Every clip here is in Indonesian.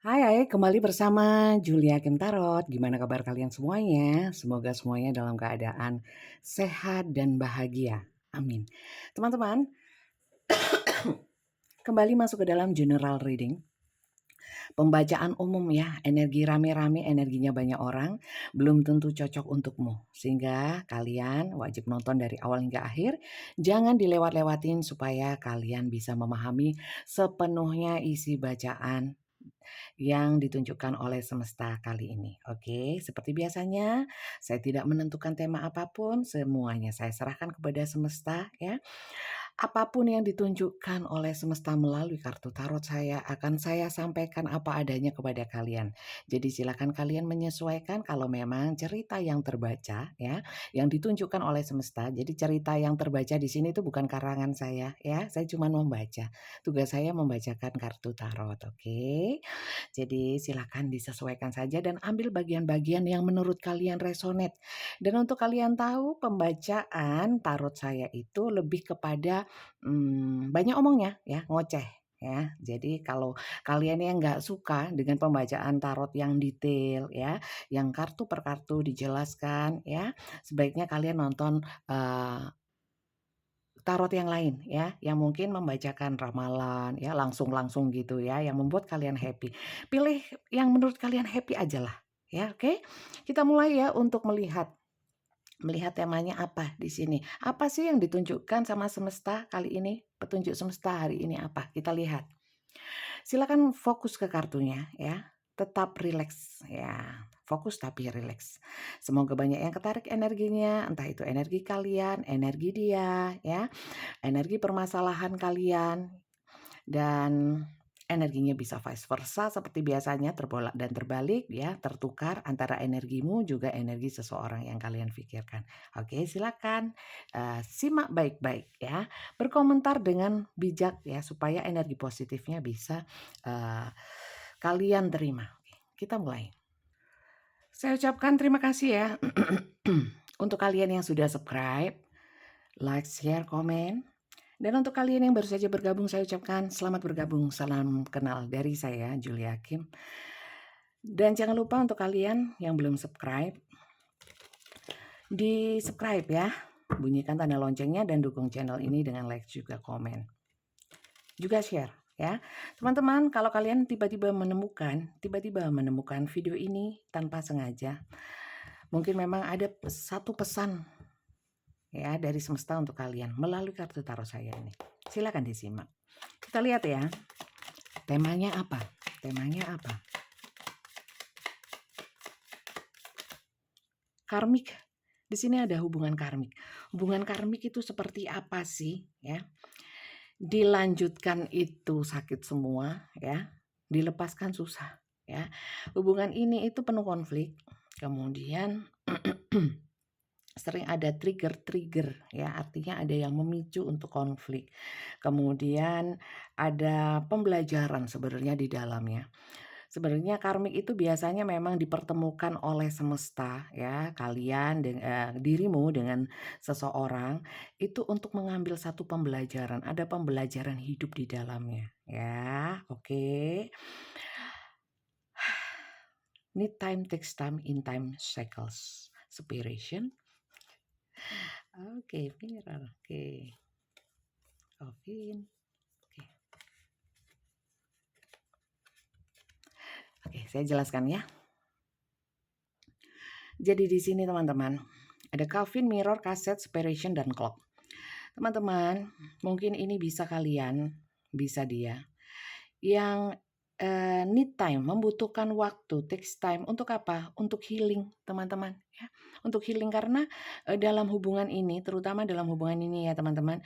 Hai, kembali bersama Julia Kim Tarot. Gimana kabar kalian semuanya? Semoga semuanya dalam keadaan sehat dan bahagia. Amin. Teman-teman, kembali masuk ke dalam general reading. Pembacaan umum ya, energi rame-rame, energinya banyak orang, belum tentu cocok untukmu. Sehingga kalian wajib nonton dari awal hingga akhir. Jangan dilewat-lewatin supaya kalian bisa memahami sepenuhnya isi bacaan yang ditunjukkan oleh semesta kali ini. Oke, seperti biasanya saya tidak menentukan tema apapun, semuanya saya serahkan kepada semesta ya. Apapun yang ditunjukkan oleh semesta melalui kartu tarot saya akan saya sampaikan apa adanya kepada kalian. Jadi silakan kalian menyesuaikan kalau memang cerita yang terbaca ya, yang ditunjukkan oleh semesta. Jadi cerita yang terbaca di sini itu bukan karangan saya ya, saya cuma membaca. Tugas saya membacakan kartu tarot, oke? Jadi silakan disesuaikan saja dan ambil bagian-bagian yang menurut kalian resonate. Dan untuk kalian tahu pembacaan tarot saya itu lebih kepada banyak omongnya ya, ngoceh ya. Jadi kalau kalian yang nggak suka dengan pembacaan tarot yang detail ya, yang kartu per kartu dijelaskan ya, sebaiknya kalian nonton, tarot yang lain ya, yang mungkin membacakan ramalan ya, langsung-langsung gitu ya, yang membuat kalian happy. Pilih yang menurut kalian happy ajalah ya, oke? Kita mulai ya untuk melihat melihat temanya apa di sini. Apa sih yang ditunjukkan sama semesta kali ini? Petunjuk semesta hari ini apa? Kita lihat. Silakan fokus ke kartunya ya. Tetap rileks ya. Fokus tapi rileks. Semoga banyak yang ketarik energinya, entah itu energi kalian, energi dia ya, energi permasalahan kalian, dan energinya bisa vice versa seperti biasanya, terbolak dan terbalik ya, tertukar antara energimu juga energi seseorang yang kalian pikirkan. Oke, silakan simak baik-baik ya, berkomentar dengan bijak ya, supaya energi positifnya bisa kalian terima. Oke, kita mulai. Saya ucapkan terima kasih ya untuk kalian yang sudah subscribe, like, share, komen. Dan untuk kalian yang baru saja bergabung, saya ucapkan selamat bergabung. Salam kenal dari saya, Julia Kim. Dan jangan lupa untuk kalian yang belum subscribe, di subscribe ya. Bunyikan tanda loncengnya dan dukung channel ini dengan like juga komen. Juga share ya. Teman-teman, kalau kalian tiba-tiba menemukan video ini tanpa sengaja, mungkin memang ada satu pesan ya dari semesta untuk kalian melalui kartu tarot saya ini. Silakan disimak. Kita lihat ya. Temanya apa? Temanya apa? Karmik. Di sini ada hubungan karmik. Hubungan karmik itu seperti apa sih ya? Dilanjutkan itu sakit semua ya. Dilepaskan susah ya. Hubungan ini itu penuh konflik. Kemudian sering ada trigger-trigger ya, artinya ada yang memicu untuk konflik. Kemudian ada pembelajaran sebenarnya di dalamnya. Sebenarnya karmik itu biasanya memang dipertemukan oleh semesta ya, kalian dirimu dengan seseorang itu untuk mengambil satu pembelajaran, ada pembelajaran hidup di dalamnya ya. Oke. Need time takes time, in time cycles. Separation. Oke, mirror. Oke. Ovin. Oke. Oke, saya jelaskan ya. Jadi di sini teman-teman, ada Calvin, Mirror, Cassette, Separation, dan Clock. Teman-teman, mungkin ini bisa kalian, bisa dia, yang need time, membutuhkan waktu, takes time, untuk apa? Untuk healing teman-teman. Ya. Untuk healing karena dalam hubungan ini, terutama dalam hubungan ini ya teman-teman,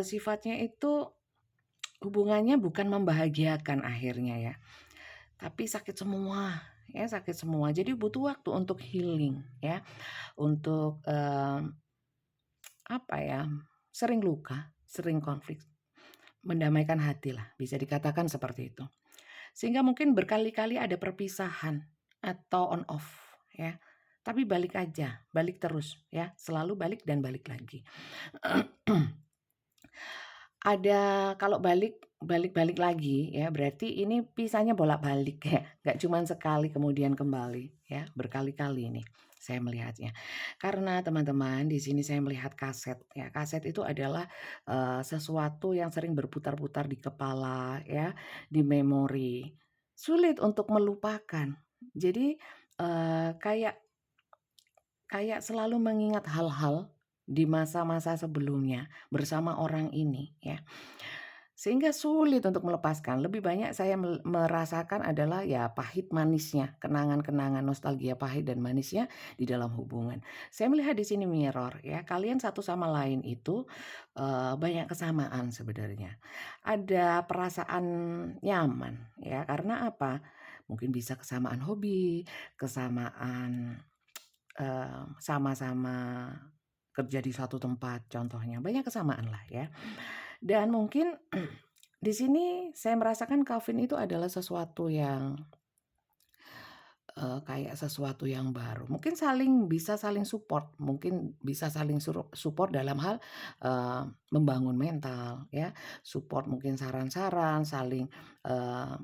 sifatnya itu hubungannya bukan membahagiakan akhirnya ya. Tapi sakit semua, ya sakit semua. Jadi butuh waktu untuk healing ya, untuk apa ya, sering luka, sering konflik, mendamaikan hati lah, bisa dikatakan seperti itu. Sehingga mungkin berkali-kali ada perpisahan atau on off ya. Tapi balik aja, balik terus ya, selalu balik dan balik lagi. Ada kalau balik balik-balik lagi ya, berarti ini pisahnya bolak-balik ya, nggak cuman sekali kemudian kembali ya, berkali-kali ini saya melihatnya. Karena teman-teman di sini saya melihat kaset ya, kaset itu adalah, sesuatu yang sering berputar-putar di kepala ya, di memori, sulit untuk melupakan. Jadi, kayak kayak selalu mengingat hal-hal di masa-masa sebelumnya bersama orang ini ya. Sehingga sulit untuk melepaskan. Lebih banyak saya merasakan adalah ya pahit manisnya, kenangan-kenangan nostalgia pahit dan manisnya di dalam hubungan. Saya melihat di sini mirror ya, kalian satu sama lain itu, banyak kesamaan sebenarnya. Ada perasaan nyaman ya, karena apa? Mungkin bisa kesamaan hobi, kesamaan, sama-sama kerja di suatu tempat contohnya, banyak kesamaan lah ya. Dan mungkin di sini saya merasakan Calvin itu adalah sesuatu yang, kayak sesuatu yang baru. Mungkin bisa saling support, mungkin bisa saling support dalam hal, membangun mental ya, support mungkin saran-saran, saling,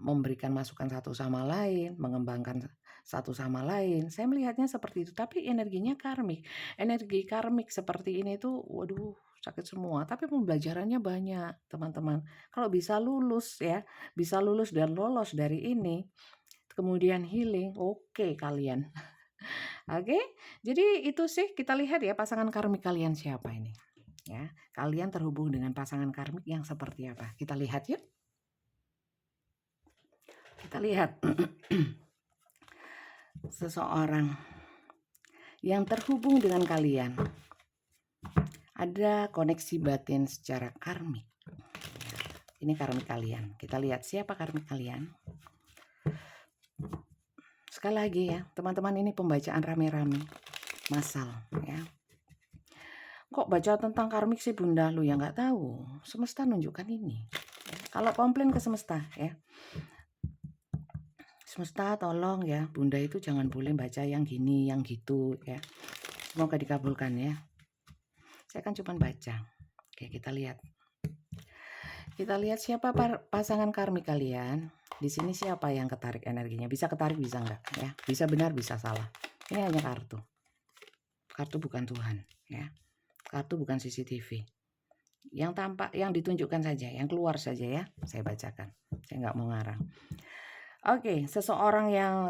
memberikan masukan satu sama lain, mengembangkan satu sama lain. Saya melihatnya seperti itu, tapi energinya karmik. Energi karmik seperti ini tuh, waduh sakit semua, tapi pembelajarannya banyak teman-teman. Kalau bisa lulus ya, bisa lulus dan lolos dari ini, kemudian healing, oke kalian. Oke, jadi itu sih kita lihat ya pasangan karmik kalian siapa ini. Ya, kalian terhubung dengan pasangan karmik yang seperti apa? Kita lihat yuk. Kita lihat seseorang yang terhubung dengan kalian. Ada koneksi batin secara karmik. Ini karmik kalian. Kita lihat siapa karmik kalian. Sekali lagi ya, teman-teman, ini pembacaan rame-rame, massal ya. Kok baca tentang karmik sih Bunda? Lu ya nggak tahu. Semesta nunjukkan ini. Kalau komplain ke semesta ya. Semesta tolong ya, Bunda itu jangan boleh baca yang gini, yang gitu ya. Semoga dikabulkan ya. Saya kan cuma baca. Oke, kita lihat. Kita lihat siapa pasangan karmik kalian. Di sini siapa yang ketarik energinya? Bisa ketarik, bisa enggak ya? Bisa benar, bisa salah. Ini hanya kartu. Kartu bukan Tuhan ya. Kartu bukan CCTV. Yang tampak, yang ditunjukkan saja, yang keluar saja ya. Saya bacakan. Saya nggak mau ngarang. Oke, seseorang yang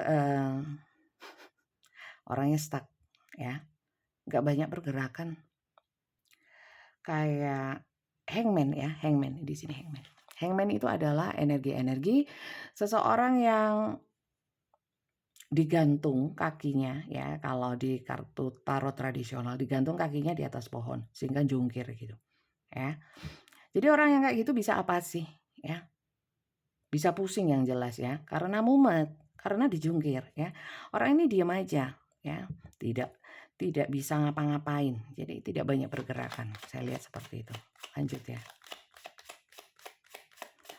orangnya stuck ya. Nggak banyak pergerakan. Kayak hangman ya, hangman di sini hangman. Hangman itu adalah energi-energi seseorang yang digantung kakinya ya, kalau di kartu tarot tradisional digantung kakinya di atas pohon sehingga jungkir gitu ya. Jadi orang yang kayak gitu bisa apa sih ya? Bisa pusing yang jelas ya, karena mumet, karena dijungkir ya. Orang ini diam aja ya, tidak bisa ngapa-ngapain. Jadi tidak banyak pergerakan. Saya lihat seperti itu. Lanjut ya.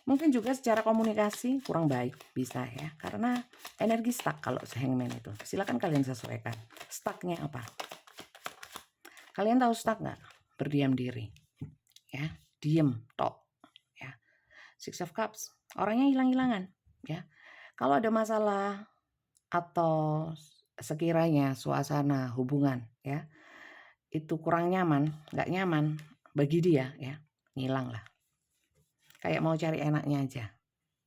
Mungkin juga secara komunikasi kurang baik, bisa ya, karena energi stuck kalau hangman itu. Silakan kalian sesuaikan. Stucknya apa? Kalian tahu stuck nggak? Berdiam diri, ya, diem, tok, ya. Six of Cups, orangnya hilang-hilangan, ya. Kalau ada masalah atau sekiranya suasana hubungan, ya, itu kurang nyaman, nggak nyaman bagi dia, ya, ngilang lah. Kayak mau cari enaknya aja.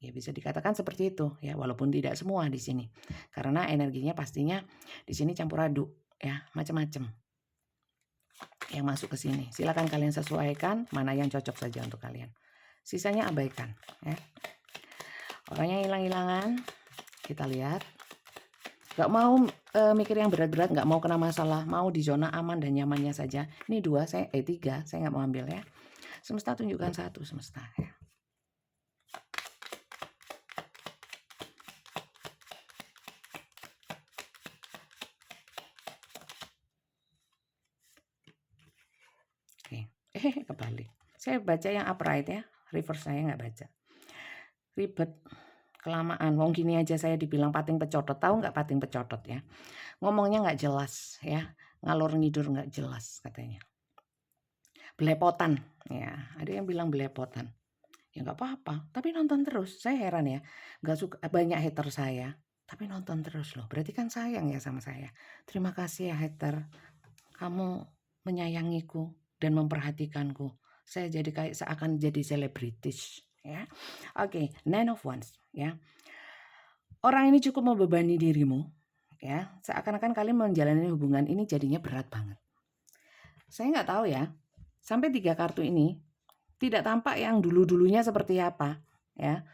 Ya bisa dikatakan seperti itu ya, walaupun tidak semua di sini. Karena energinya pastinya di sini campur aduk ya, macam-macam yang masuk ke sini. Silakan kalian sesuaikan mana yang cocok saja untuk kalian. Sisanya abaikan ya. Orangnya hilang-hilangan. Kita lihat. Gak mau mikir yang berat-berat, gak mau kena masalah, mau di zona aman dan nyamannya saja. Ini 3, saya nggak mau ambil ya. Semesta tunjukkan 1 semesta ya. Oke. Kebalik. Saya baca yang upright ya, reverse saya nggak baca. Ribet, kelamaan. Wong gini aja saya dibilang pating pecotot. Tahu nggak pating pecotot ya? Ngomongnya nggak jelas ya, ngalor ngidur nggak jelas katanya. Belepotan ya, ada yang bilang belepotan. ya nggak apa-apa, tapi nonton terus. Saya heran ya, nggak suka banyak hater saya, tapi nonton terus loh, berarti kan sayang ya sama saya. Terima kasih ya hater, kamu menyayangiku dan memperhatikanku. Saya jadi kayak seakan jadi selebritis ya. Oke, Nine of Wands ya. Orang ini cukup membebani dirimu ya, seakan-akan kalian menjalani hubungan ini jadinya berat banget. Saya nggak tahu ya, sampai 3 kartu ini tidak tampak yang dulu-dulunya seperti apa ya.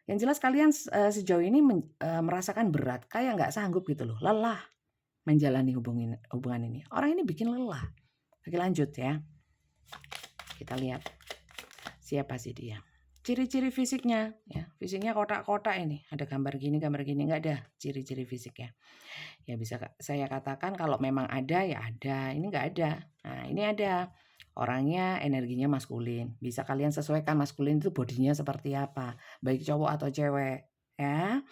Yang jelas kalian sejauh ini merasakan berat, kayak nggak sanggup gitu loh, lelah menjalani hubungan ini. Orang ini bikin lelah. Oke, lanjut ya. Kita lihat siapa sih dia. Ciri-ciri fisiknya ya, fisiknya kotak-kotak ini. Ada gambar gini, nggak ada ciri-ciri fisiknya. Ya bisa saya katakan kalau memang ada ya ada, ini nggak ada. Nah, ini ada. Orangnya energinya maskulin. Bisa kalian sesuaikan maskulin itu bodinya seperti apa, baik cowok atau cewek ya.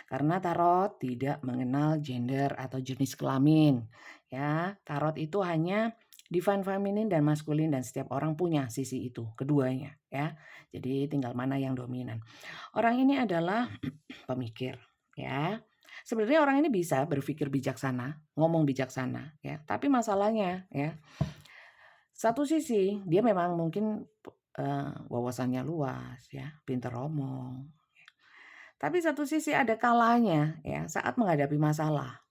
Karena tarot tidak mengenal gender atau jenis kelamin ya. Tarot itu hanya divine feminine dan maskulin, dan setiap orang punya sisi itu, keduanya ya. Jadi tinggal mana yang dominan. Orang ini adalah pemikir ya. Sebenarnya orang ini bisa berpikir bijaksana, ngomong bijaksana ya. Tapi masalahnya ya, satu sisi dia memang mungkin wawasannya luas ya, pintar omong. Tapi satu sisi ada kalanya ya, saat menghadapi masalah,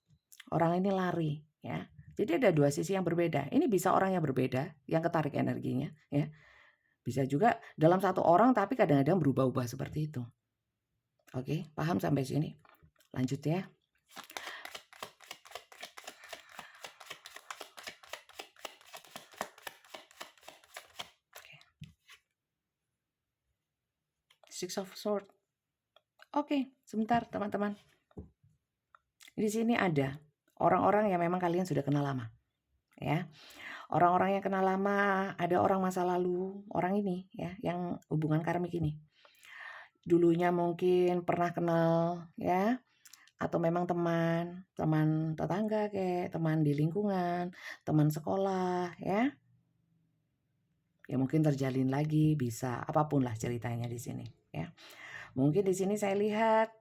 orang ini lari ya. Jadi ada dua sisi yang berbeda. Ini bisa orang yang berbeda, yang ketarik energinya ya. Bisa juga dalam satu orang tapi kadang-kadang berubah-ubah seperti itu. Oke, paham sampai sini? Lanjut ya. Six of Swords. Oke, sebentar teman-teman. Di sini ada orang-orang yang memang kalian sudah kenal lama. Ya. Orang-orang yang kenal lama, ada orang masa lalu, orang ini ya, yang hubungan karmik ini. Dulunya mungkin pernah kenal ya, atau memang teman tetangga kayak teman di lingkungan, teman sekolah ya. Ya mungkin terjalin lagi, bisa apapun lah ceritanya di sini ya. Mungkin di sini saya lihat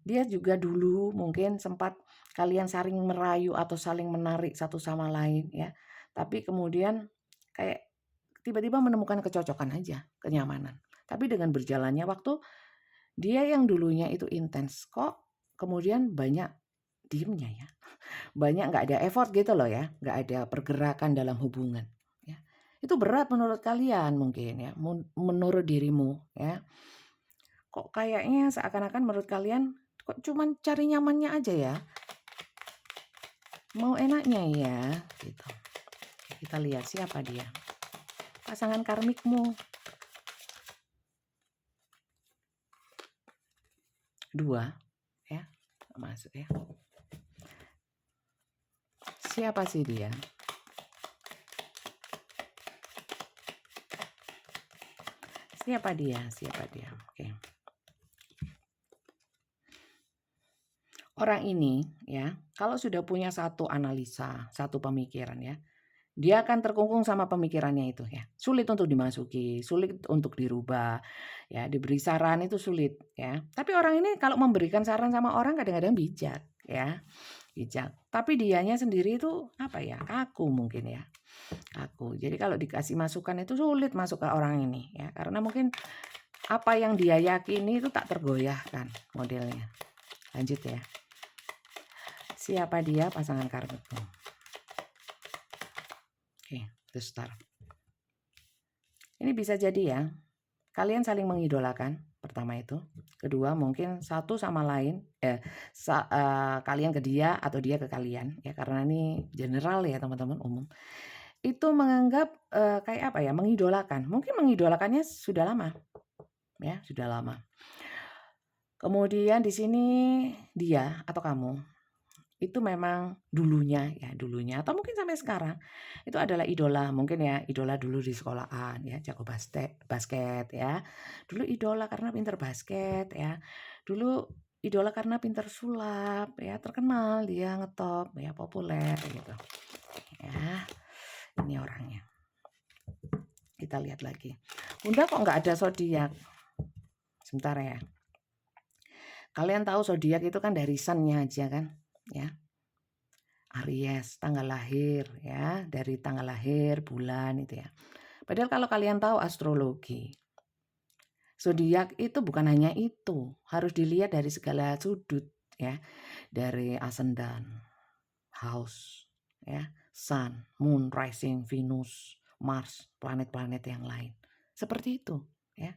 dia juga dulu mungkin sempat kalian saling merayu atau saling menarik satu sama lain ya. Tapi kemudian kayak tiba-tiba menemukan kecocokan aja, kenyamanan. Tapi dengan berjalannya waktu, dia yang dulunya itu intens kok kemudian banyak diemnya ya. Banyak nggak ada effort gitu loh ya, nggak ada pergerakan dalam hubungan ya. Itu berat menurut kalian mungkin ya, menurut dirimu ya. Kok kayaknya seakan-akan menurut kalian kok cuman cari nyamannya aja ya. Mau enaknya ya gitu. Kita lihat siapa dia. Pasangan karmikmu. 2 ya. Masuk ya. Siapa sih dia? Siapa dia? Oke. Orang ini ya, kalau sudah punya satu analisa, satu pemikiran ya, dia akan terkungkung sama pemikirannya itu ya. Sulit untuk dimasuki, sulit untuk dirubah ya, diberi saran itu sulit ya. Tapi orang ini kalau memberikan saran sama orang kadang-kadang bijak ya. Bijak. Tapi dianya sendiri itu apa ya? Kaku mungkin ya. Kaku. Jadi kalau dikasih masukan itu sulit masuk ke orang ini ya, karena mungkin apa yang dia yakini itu tak tergoyahkan modelnya. Lanjut ya. Siapa dia pasangan karmikmu? Oke, the star. Ini bisa jadi ya, kalian saling mengidolakan, pertama itu. Kedua, mungkin satu sama lain, kalian ke dia atau dia ke kalian, ya karena ini general ya teman-teman, umum. Itu menganggap kayak apa ya, mengidolakan. Mungkin mengidolakannya sudah lama, ya sudah lama. Kemudian di sini dia atau kamu itu memang dulunya atau mungkin sampai sekarang itu adalah idola, mungkin ya idola dulu di sekolahan ya, jago basket ya. Dulu idola karena pinter basket ya. Dulu idola karena pinter sulap ya, terkenal dia, ngetop ya, populer gitu. Ya. Ini orangnya. Kita lihat lagi. Bunda kok nggak ada zodiak? Sebentar ya. Kalian tahu zodiak itu kan dari sun-nya aja kan, ya. Aries, tanggal lahir ya, dari tanggal lahir, bulan itu ya. Padahal kalau kalian tahu astrologi, zodiak itu bukan hanya itu, harus dilihat dari segala sudut ya, dari ascendant, house, ya, sun, moon, rising, Venus, Mars, planet-planet yang lain. Seperti itu, ya.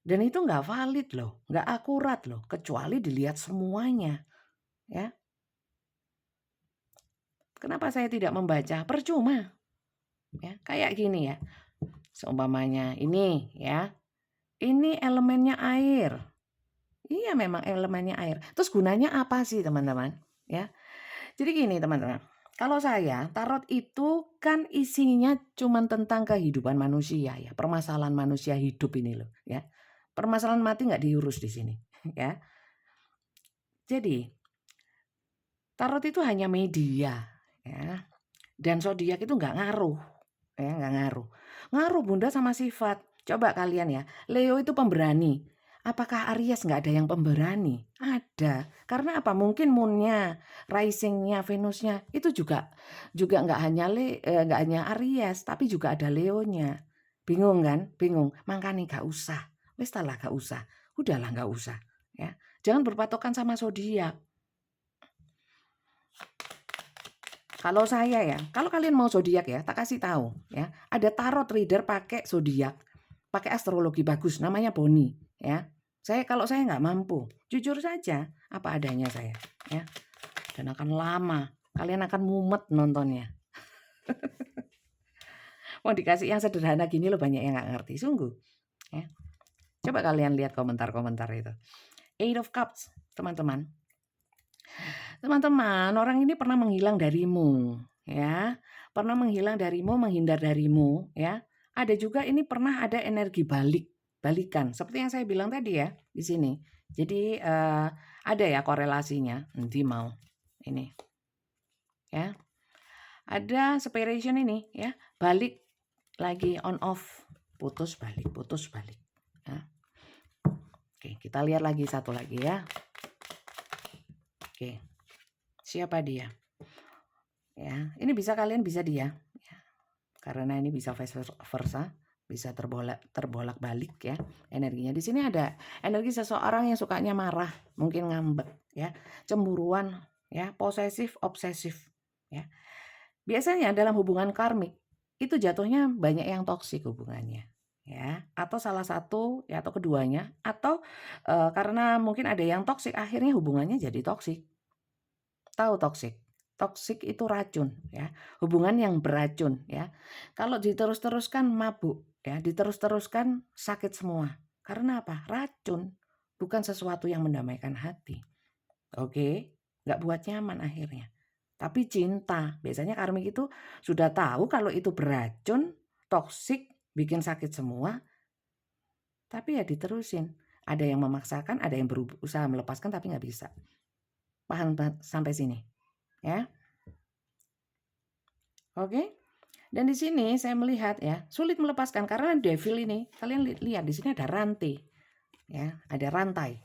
Dan itu nggak valid loh, nggak akurat loh, kecuali dilihat semuanya, ya. Kenapa saya tidak membaca? Percuma, ya. Kayak gini ya, seumpamanya ini ya, ini elemennya air. Iya memang elemennya air. Terus gunanya apa sih teman-teman? Ya. Jadi gini teman-teman. Kalau saya, tarot itu kan isinya cuman tentang kehidupan manusia ya, permasalahan manusia hidup ini loh ya. Permasalahan mati nggak diurus di sini ya. Jadi tarot itu hanya media ya. Dan zodiak itu nggak ngaruh ya, nggak ngaruh. Ngaruh Bunda sama sifat. Coba kalian ya, Leo itu pemberani. Apakah Aries nggak ada yang pemberani? Ada. Karena apa? Mungkin moonnya, risingnya, Venusnya itu juga nggak hanya Aries, tapi juga ada Leonya. Bingung kan? Bingung. Makanya nggak usah. Wis lah nggak usah. Udahlah nggak usah. Ya, jangan berpatokan sama zodiak. Kalau saya ya, kalau kalian mau zodiak ya, tak kasih tahu ya. Ada tarot reader pakai zodiak, pakai astrologi bagus, namanya Boni ya. Kalau saya nggak mampu, jujur saja apa adanya saya ya. Dan akan lama, kalian akan mumet nontonnya. Mau dikasih yang sederhana gini loh banyak yang nggak ngerti, sungguh. Ya. Coba kalian lihat komentar-komentar itu. Eight of Cups, teman-teman. Teman-teman, orang ini pernah menghilang darimu, ya. Pernah menghilang darimu, menghindar darimu, ya. Ada juga ini pernah ada energi balikan, seperti yang saya bilang tadi ya di sini. Jadi ada ya korelasinya. Nanti mau ini, ya. Ada separation ini, ya. Balik lagi on off, putus balik, putus balik. Ya. Oke, kita lihat lagi satu lagi ya. Oke. Siapa dia? Ya, ini bisa kalian bisa dia. Ya. Karena ini bisa vice versa, bisa terbolak-balik ya energinya. Di sini ada energi seseorang yang sukanya marah, mungkin ngambek ya, cemburuan ya, posesif, obsesif ya. Biasanya dalam hubungan karmik itu jatuhnya banyak yang toksik hubungannya ya, atau salah satu ya atau keduanya atau karena mungkin ada yang toksik akhirnya hubungannya jadi toksik. Tahu toksik? Toksik itu racun ya, hubungan yang beracun ya. Kalau diterus-teruskan mabuk ya, diterus-teruskan sakit semua. Karena apa? Racun, bukan sesuatu yang mendamaikan hati. Oke, nggak buat nyaman akhirnya. Tapi cinta, biasanya karmik itu sudah tahu kalau itu beracun, toksik, bikin sakit semua, tapi ya diterusin. Ada yang memaksakan, ada yang berusaha melepaskan tapi nggak bisa. Paham sampai sini? Ya. Oke. Dan di sini saya melihat ya, sulit melepaskan karena devil ini, kalian lihat di sini ada rantai. Ya, ada rantai.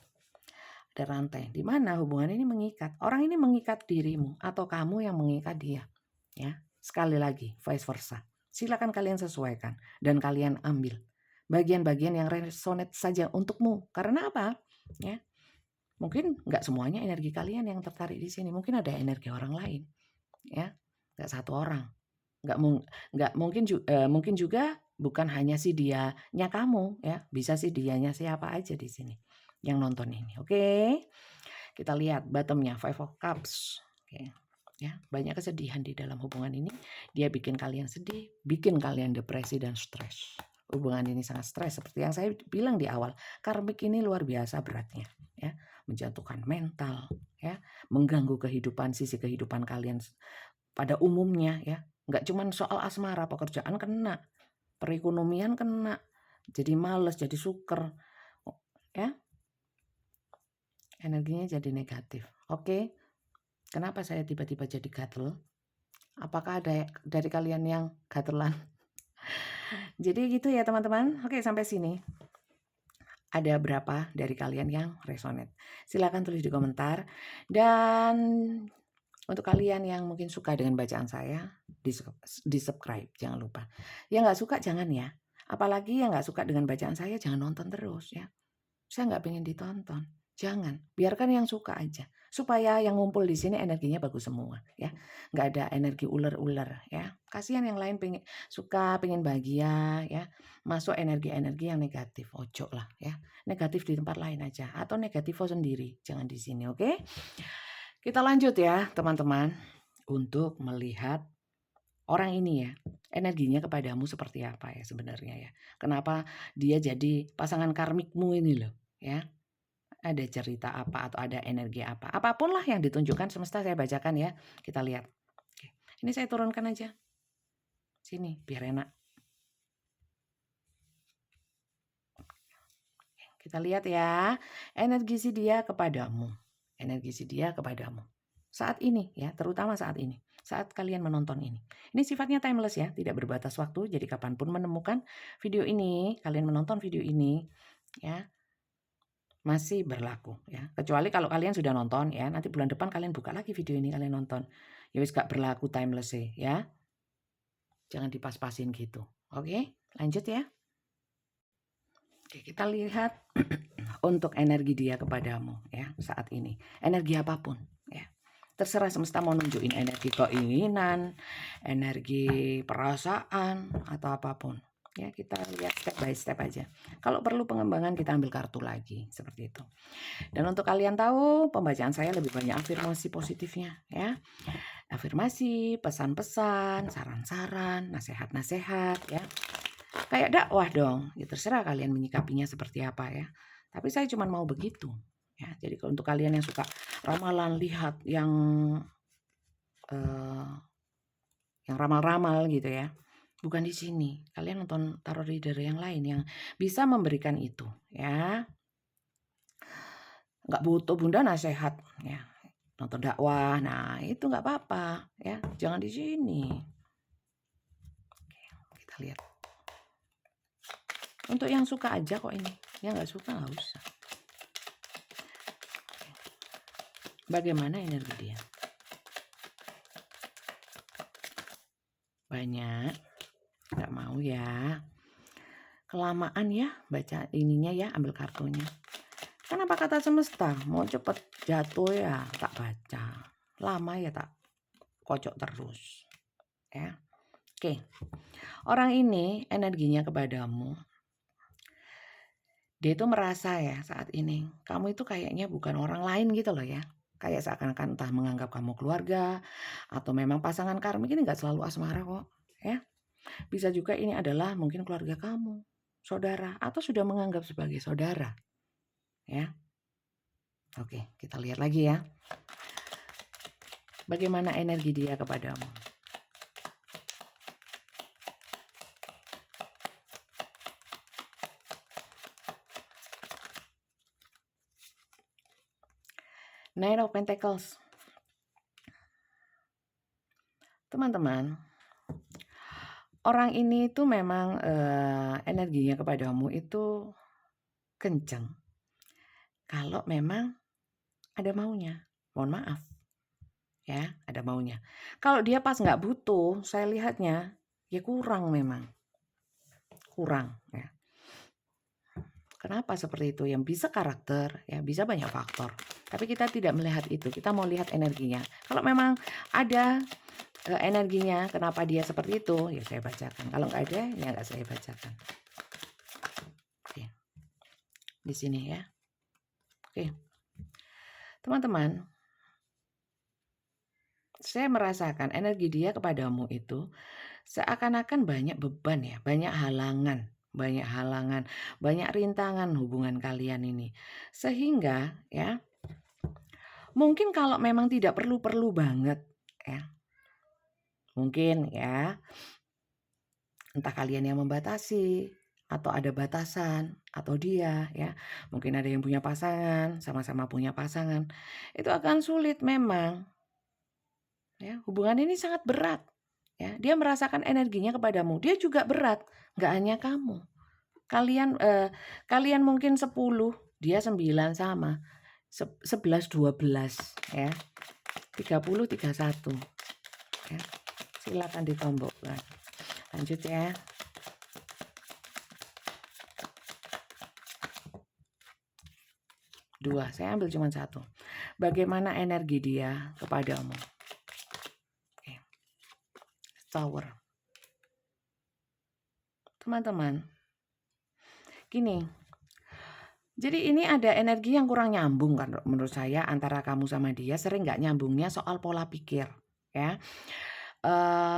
Ada rantai di mana hubungan ini mengikat. Orang ini mengikat dirimu atau kamu yang mengikat dia. Ya. Sekali lagi, vice versa. Silakan kalian sesuaikan dan kalian ambil bagian-bagian yang resonate saja untukmu. Karena apa? Ya. Mungkin nggak semuanya energi kalian yang tertarik di sini. Mungkin ada energi orang lain. Ya. Nggak satu orang. Mungkin juga bukan hanya si dianya kamu ya, bisa si dianya siapa aja di sini yang nonton ini. Oke. Kita lihat bottomnya Five of Cups. Oke. Ya, banyak kesedihan di dalam hubungan ini. Dia bikin kalian sedih, bikin kalian depresi dan stres. Hubungan ini sangat stres seperti yang saya bilang di awal. Karmik ini luar biasa beratnya ya, menjatuhkan mental ya, mengganggu sisi kehidupan kalian pada umumnya ya. Nggak cuma soal asmara, pekerjaan kena, perekonomian kena, jadi males, jadi suker, ya, energinya jadi negatif. Oke, kenapa saya tiba-tiba jadi gatel? Apakah ada dari kalian yang gatelan? Jadi gitu ya teman-teman. Oke, sampai sini. Ada berapa dari kalian yang resonate? Silakan tulis di komentar. Dan untuk kalian yang mungkin suka dengan bacaan saya, di-subscribe, jangan lupa. Yang nggak suka jangan ya. Apalagi yang nggak suka dengan bacaan saya, jangan nonton terus ya. Saya nggak pengen ditonton. Jangan, biarkan yang suka aja. Supaya yang ngumpul di sini energinya bagus semua ya. Nggak ada energi ular-ular ya. Kasihan yang lain pengen suka, pengen bahagia ya. Masuk energi-energi yang negatif. Ojo lah ya. Negatif di tempat lain aja. Atau negatif sendiri. Jangan di sini, oke? Kita lanjut ya teman-teman. Untuk melihat orang ini ya, energinya kepadamu seperti apa ya sebenarnya ya. Kenapa dia jadi pasangan karmikmu ini loh ya. Ada cerita apa atau ada energi apa. Apapun lah yang ditunjukkan semesta saya bacakan ya. Kita lihat. Oke. Ini saya turunkan aja. Sini biar enak. Kita lihat ya. Energi si dia kepadamu. Energi si dia kepadamu. Saat ini ya, terutama saat ini. Saat kalian menonton ini. Ini sifatnya timeless ya, tidak berbatas waktu. Jadi kapanpun menemukan video ini, kalian menonton video ini ya, masih berlaku ya. Kecuali kalau kalian sudah nonton ya, nanti bulan depan kalian buka lagi video ini, kalian nonton. Ya wis gak berlaku timeless ya. Jangan dipas-pasin gitu. Oke, lanjut ya. Oke, kita lihat untuk energi dia kepadamu ya saat ini. Energi apapun ya. Terserah semesta mau nunjukin energi keinginan, energi perasaan atau apapun. Ya, kita lihat step by step aja. Kalau perlu pengembangan kita ambil kartu lagi seperti itu. Dan untuk kalian tahu, pembacaan saya lebih banyak afirmasi positifnya ya. Afirmasi, pesan-pesan, saran-saran, nasihat-nasihat ya. Kayak dakwah dong, ya terserah kalian menyikapinya seperti apa ya. Tapi saya cuma mau begitu ya. Jadi untuk kalian yang suka ramalan, lihat yang ramal-ramal gitu ya. Bukan di sini. Kalian nonton tarot reader yang lain yang bisa memberikan itu ya. Nggak butuh Bunda nasihat ya. Nonton dakwah, nah itu nggak apa-apa ya. Jangan di sini. Oke, kita lihat. Untuk yang suka aja kok ini. Yang nggak suka nggak usah. Bagaimana energi dia? Banyak. Nggak mau ya. Kelamaan ya baca ininya ya, ambil kartunya. Kenapa kata semesta? Mau cepet jatuh ya, tak baca. Lama ya tak kocok terus. Ya. Oke. Orang ini energinya kepadamu. Dia itu merasa ya saat ini, kamu itu kayaknya bukan orang lain gitu loh ya. Kayak seakan-akan entah menganggap kamu keluarga, atau memang pasangan karmik ini nggak selalu asmara kok. Ya. Bisa juga ini adalah mungkin keluarga kamu, saudara, atau sudah menganggap sebagai saudara. Ya. Oke, kita lihat lagi ya. Bagaimana energi dia kepadamu? Nine of Pentacles. Teman-teman, orang ini tuh memang energinya kepadamu itu kenceng. Kalau memang ada maunya, mohon maaf. Ya, ada maunya. Kalau dia pas nggak butuh, saya lihatnya, ya kurang memang. Kurang ya. Kenapa seperti itu? Yang bisa karakter, ya bisa banyak faktor. Tapi kita tidak melihat itu, kita mau lihat energinya. Kalau memang ada energinya, kenapa dia seperti itu, ya saya bacakan. Kalau nggak ada, ya nggak saya bacakan. Oke. Di sini ya. Oke. Teman-teman, saya merasakan energi dia kepadamu itu seakan-akan banyak beban ya, banyak halangan, banyak rintangan hubungan kalian ini. Sehingga ya, mungkin kalau memang tidak perlu-perlu banget ya. Mungkin ya, entah kalian yang membatasi atau ada batasan atau dia ya. Mungkin ada yang punya pasangan, sama-sama punya pasangan. Itu akan sulit memang. Ya, hubungan ini sangat berat. ya. Dia merasakan energinya kepadamu. Dia juga berat, nggak hanya kamu. Kalian mungkin 10, dia 9 sama. 11, 12 ya. 30, 31 ya. Silakan ditombokkan. Lanjut ya. 2, saya ambil cuma 1. Bagaimana energi dia kepadamu? Oke. Tower. Teman-teman, gini. Jadi ini ada energi yang kurang nyambung kan menurut saya antara kamu sama dia, sering nggak nyambungnya soal pola pikir ya.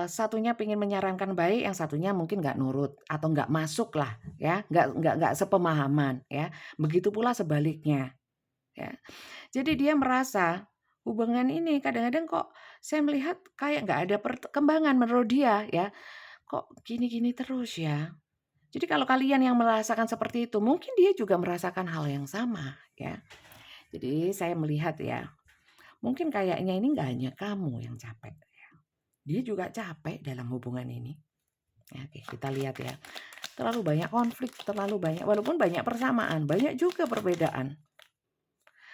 Satunya pengen menyarankan baik, yang satunya mungkin nggak nurut atau nggak masuk lah ya, nggak sepemahaman ya. Begitu pula sebaliknya ya. Jadi dia merasa hubungan ini kadang-kadang kok saya melihat kayak nggak ada perkembangan menurut dia ya. Kok gini-gini terus ya. Jadi kalau kalian yang merasakan seperti itu, mungkin dia juga merasakan hal yang sama ya. Jadi saya melihat ya, mungkin kayaknya ini nggak hanya kamu yang capek. Dia juga capek dalam hubungan ini. Ya, oke, kita lihat ya. Terlalu banyak konflik, terlalu banyak, walaupun banyak persamaan, banyak juga perbedaan.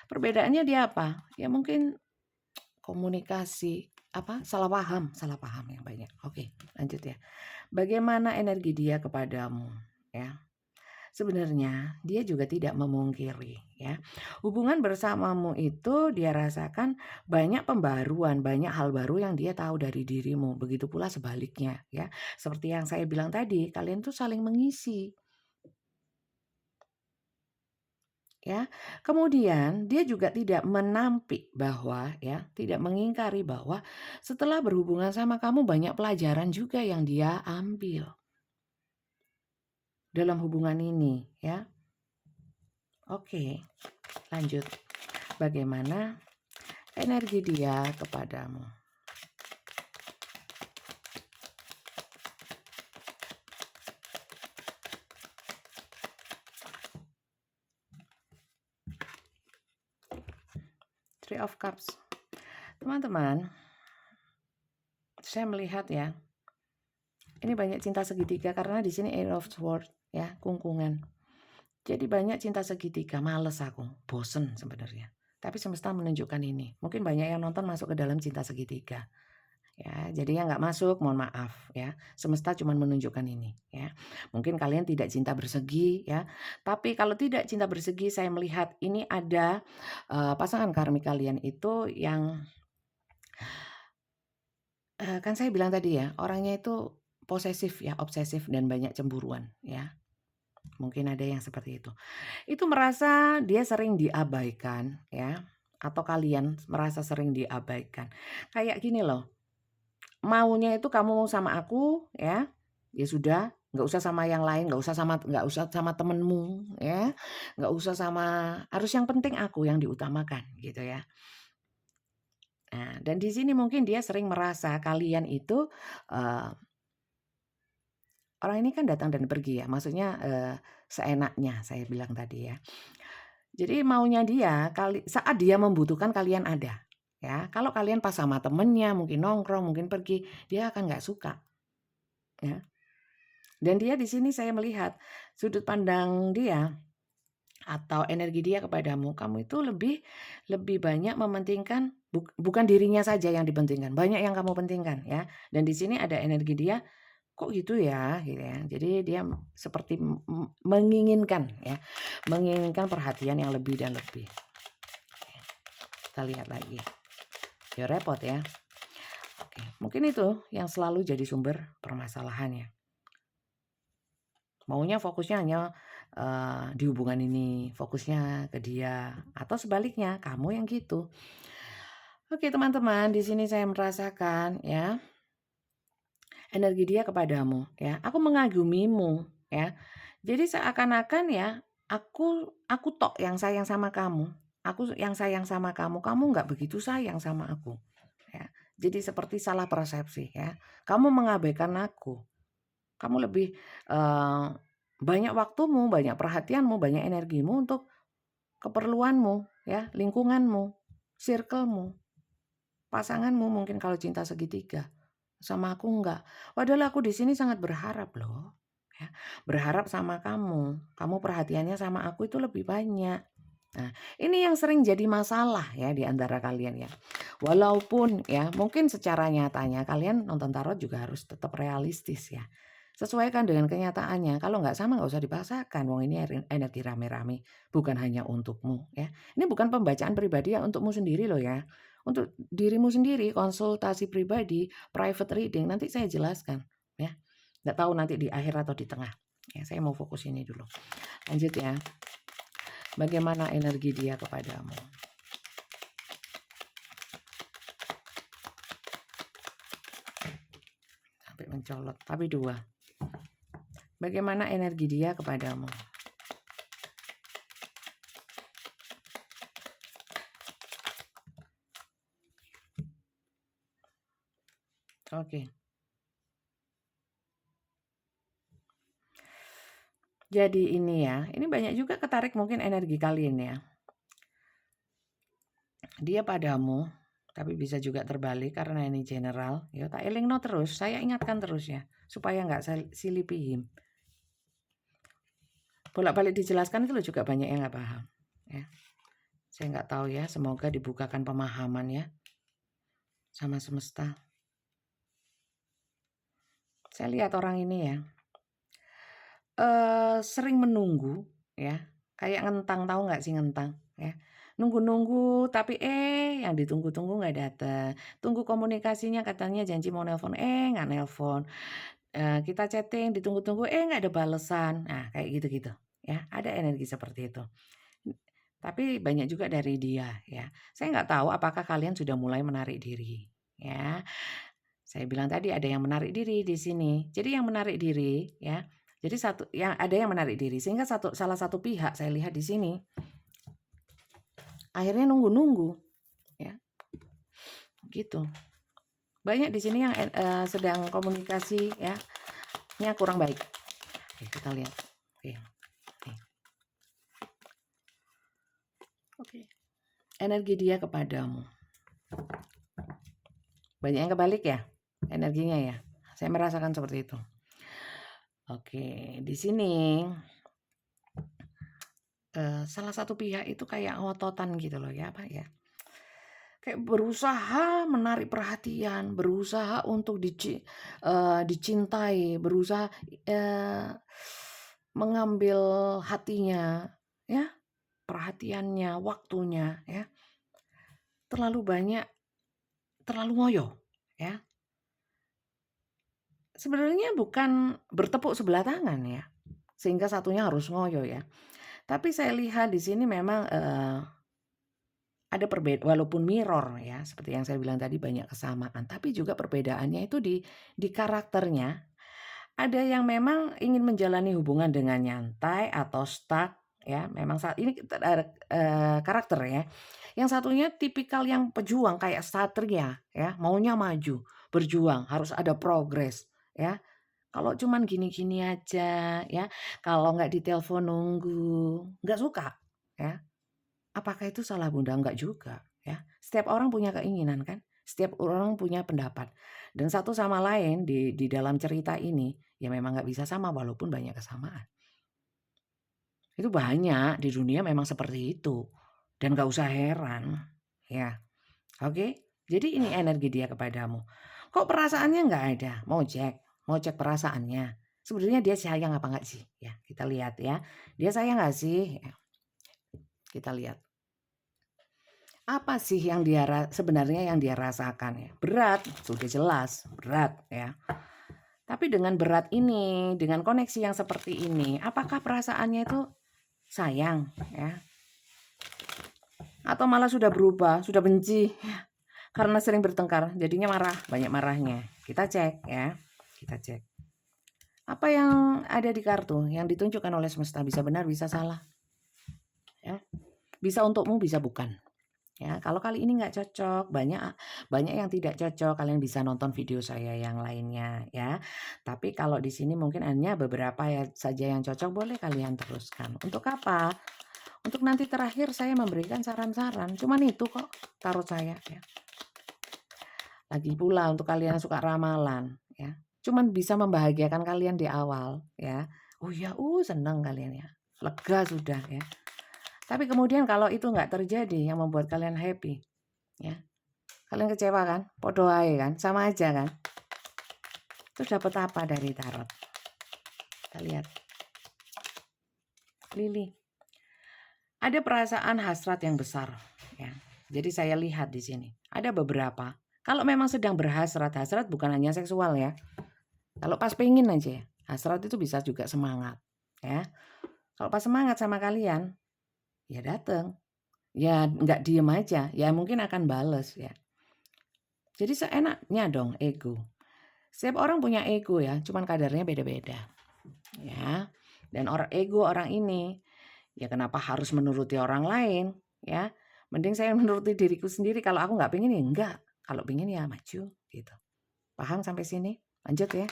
Perbedaannya dia apa? Ya mungkin komunikasi, salah paham yang banyak. Oke, lanjut ya. Bagaimana energi dia kepadamu ya? Sebenarnya dia juga tidak memungkiri ya. Hubungan bersamamu itu dia rasakan banyak pembaruan, banyak hal baru yang dia tahu dari dirimu. Begitu pula sebaliknya ya. Seperti yang saya bilang tadi, kalian tuh saling mengisi. Ya. Kemudian dia juga tidak menampik bahwa ya, tidak mengingkari bahwa setelah berhubungan sama kamu banyak pelajaran juga yang dia ambil dalam hubungan ini ya. Oke, lanjut. Bagaimana energi dia kepadamu? Three of Cups. Teman-teman, saya melihat ya, ini banyak cinta segitiga karena di sini Eight of Swords ya, kungkungan. Jadi banyak cinta segitiga, males aku, bosen sebenarnya. Tapi semesta menunjukkan ini. Mungkin banyak yang nonton masuk ke dalam cinta segitiga. Ya, jadi yang nggak masuk, mohon maaf ya. Semesta cuma menunjukkan ini ya. Mungkin kalian tidak cinta bersegi ya. Tapi kalau tidak cinta bersegi, saya melihat ini ada pasangan karmik kalian itu yang kan saya bilang tadi ya, orangnya itu posesif ya, obsesif dan banyak cemburuan ya. Mungkin ada yang seperti itu. Itu merasa dia sering diabaikan ya, atau kalian merasa sering diabaikan. Kayak gini loh, maunya itu kamu sama aku ya, ya sudah, nggak usah sama yang lain, nggak usah sama temenmu ya, nggak usah sama, harus yang penting aku yang diutamakan gitu ya. Nah, dan di sini mungkin dia sering merasa kalian itu orang ini kan datang dan pergi ya, maksudnya seenaknya saya bilang tadi ya. Jadi maunya dia saat dia membutuhkan kalian ada ya. Kalau kalian pas sama temennya mungkin nongkrong, mungkin pergi, dia akan nggak suka ya. Dan dia di sini saya melihat sudut pandang dia atau energi dia kepadamu, kamu itu lebih banyak mementingkan bukan dirinya saja yang dipentingkan, banyak yang kamu pentingkan ya. Dan di sini ada energi dia, kok gitu ya, gitu ya. Jadi dia seperti menginginkan ya, menginginkan perhatian yang lebih dan lebih. Kita lihat lagi. Ya repot ya. Oke, mungkin itu yang selalu jadi sumber permasalahannya. Maunya fokusnya hanya di hubungan ini, fokusnya ke dia, atau sebaliknya kamu yang gitu. Oke teman-teman, di sini saya merasakan ya energi dia kepadamu ya. Aku mengagumimu ya. Jadi seakan-akan ya aku tok yang sayang sama kamu. Aku yang sayang sama kamu, kamu nggak begitu sayang sama aku. Ya. Jadi seperti salah persepsi ya. Kamu mengabaikan aku. Kamu lebih banyak waktumu, banyak perhatianmu, banyak energimu untuk keperluanmu ya, lingkunganmu, circle-mu, pasanganmu mungkin kalau cinta segitiga. sama aku enggak. Padahal aku di sini sangat berharap loh, ya. Berharap sama kamu. Kamu perhatiannya sama aku itu lebih banyak. Nah, ini yang sering jadi masalah ya di antara kalian ya. Walaupun ya mungkin secara nyatanya kalian nonton tarot juga harus tetap realistis ya. Sesuaikan dengan kenyataannya. Kalau nggak sama nggak usah dipaksakan. Wong ini energi rame-rame, bukan hanya untukmu ya. Ini bukan pembacaan pribadi yang untukmu sendiri loh ya. Untuk dirimu sendiri, konsultasi pribadi, private reading nanti saya jelaskan ya. Nggak tahu nanti di akhir atau di tengah. Ya, saya mau fokus ini dulu. Lanjut ya. Bagaimana energi dia kepadamu? Sampai mencolot, tapi 2. Bagaimana energi dia kepadamu? Oke. Jadi ini ya, ini banyak juga ketarik mungkin energi kalian ya. Dia padamu, tapi bisa juga terbalik karena ini general. Ya tak elingno terus, saya ingatkan terus ya, supaya nggak silih pihim. Bolak-balik dijelaskan itu loh juga banyak yang nggak paham. Ya. Saya nggak tahu ya, semoga dibukakan pemahaman ya sama semesta. Saya lihat orang ini ya, sering menunggu ya, kayak ngentang, tahu nggak sih ngentang ya? Nunggu-nunggu tapi yang ditunggu-tunggu nggak datang. Tunggu komunikasinya katanya janji mau nelpon, nggak nelpon. Kita chatting ditunggu-tunggu, nggak ada balesan. Nah kayak gitu-gitu ya, ada energi seperti itu. Tapi banyak juga dari dia ya. Saya nggak tahu apakah kalian sudah mulai menarik diri ya. Saya bilang tadi ada yang menarik diri di sini. Jadi yang menarik diri ya. Jadi ada yang menarik diri sehingga salah satu pihak saya lihat di sini akhirnya nunggu-nunggu ya. Gitu. Banyak di sini yang sedang komunikasi ya. Nya kurang baik. Oke, kita lihat. Oke. Energi dia kepadamu. Banyak yang kebalik ya energinya ya. Saya merasakan seperti itu. Oke, di sini salah satu pihak itu kayak ngototan gitu loh ya, Pak ya. Kayak berusaha menarik perhatian, berusaha untuk dicintai, berusaha mengambil hatinya, ya, perhatiannya, waktunya, ya. Terlalu banyak, terlalu ngoyo, ya. Sebenarnya bukan bertepuk sebelah tangan ya, sehingga satunya harus ngoyo ya. Tapi saya lihat di sini memang ada walaupun mirror ya, seperti yang saya bilang tadi banyak kesamaan, tapi juga perbedaannya itu di karakternya. Ada yang memang ingin menjalani hubungan dengan nyantai atau stuck ya, memang saat ini karakter ya. Yang satunya tipikal yang pejuang kayak satria ya, maunya maju, berjuang, harus ada progres ya. Kalau cuman gini-gini aja ya, kalau nggak ditelepon nunggu, nggak suka ya. Apakah itu salah Bunda? Enggak juga ya. Setiap orang punya keinginan kan, setiap orang punya pendapat. Dan satu sama lain di dalam cerita ini ya memang nggak bisa sama walaupun banyak kesamaan. Itu banyak di dunia memang seperti itu dan nggak usah heran ya. Oke? Jadi ini energi dia kepadamu. Kok perasaannya nggak ada? Mau cek perasaannya. Sebenarnya dia sayang apa nggak sih? Ya, kita lihat ya. Dia sayang nggak sih? Ya, kita lihat. Apa sih yang sebenarnya yang dia rasakan ya? Berat, sudah jelas, berat ya. Tapi dengan berat ini, dengan koneksi yang seperti ini, apakah perasaannya itu sayang ya? Atau malah sudah berubah, sudah benci ya? Karena sering bertengkar, jadinya marah, banyak marahnya. Kita cek ya. Kita cek. Apa yang ada di kartu yang ditunjukkan oleh semesta bisa benar, bisa salah. Ya. Bisa untukmu, bisa bukan. Ya, kalau kali ini nggak cocok, banyak yang tidak cocok, kalian bisa nonton video saya yang lainnya ya. Tapi kalau di sini mungkin hanya beberapa ya saja yang cocok, boleh kalian teruskan. Untuk apa? Untuk nanti terakhir saya memberikan saran-saran. Cuman itu kok tarot saya ya. Lagi pula untuk kalian yang suka ramalan ya, cuman bisa membahagiakan kalian di awal ya. Oh ya, senang kalian ya, lega sudah ya. Tapi kemudian kalau itu nggak terjadi yang membuat kalian happy ya, kalian kecewa kan? Podo ae kan? Sama aja kan? Terus dapat apa dari tarot? Kita lihat. Lili. Ada perasaan hasrat yang besar ya. Jadi saya lihat di sini ada beberapa. Kalau memang sedang berhasrat, hasrat bukan hanya seksual ya. Kalau pas pengen aja, hasrat itu bisa juga semangat ya. Kalau pas semangat sama kalian, ya dateng. Ya nggak diem aja, ya mungkin akan bales ya. Jadi seenaknya dong ego. Setiap orang punya ego ya, cuman kadarnya beda-beda ya. Dan ego orang ini, ya kenapa harus menuruti orang lain ya. Mending saya menuruti diriku sendiri, kalau aku nggak pengen ya enggak. Kalau pengen ya maju gitu. Paham sampai sini? Lanjut ya.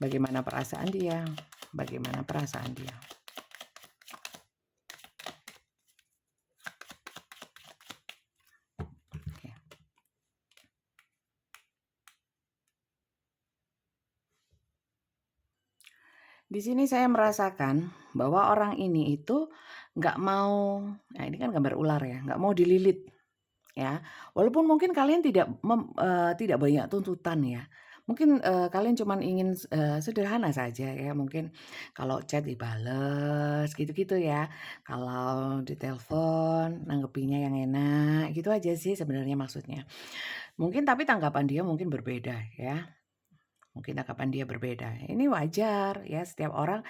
Bagaimana perasaan dia? Bagaimana perasaan dia? Oke. Di sini saya merasakan bahwa orang ini itu nggak mau, nah ini kan gambar ular ya, nggak mau dililit ya. Walaupun mungkin kalian tidak banyak tuntutan ya. Mungkin, kalian cuman ingin, sederhana saja ya, mungkin kalau chat dibales gitu-gitu ya. Kalau ditelepon nanggepinnya yang enak, gitu aja sih sebenarnya maksudnya. Mungkin tapi tanggapan dia mungkin berbeda ya, mungkin tanggapan dia berbeda. Ini wajar ya, setiap orang,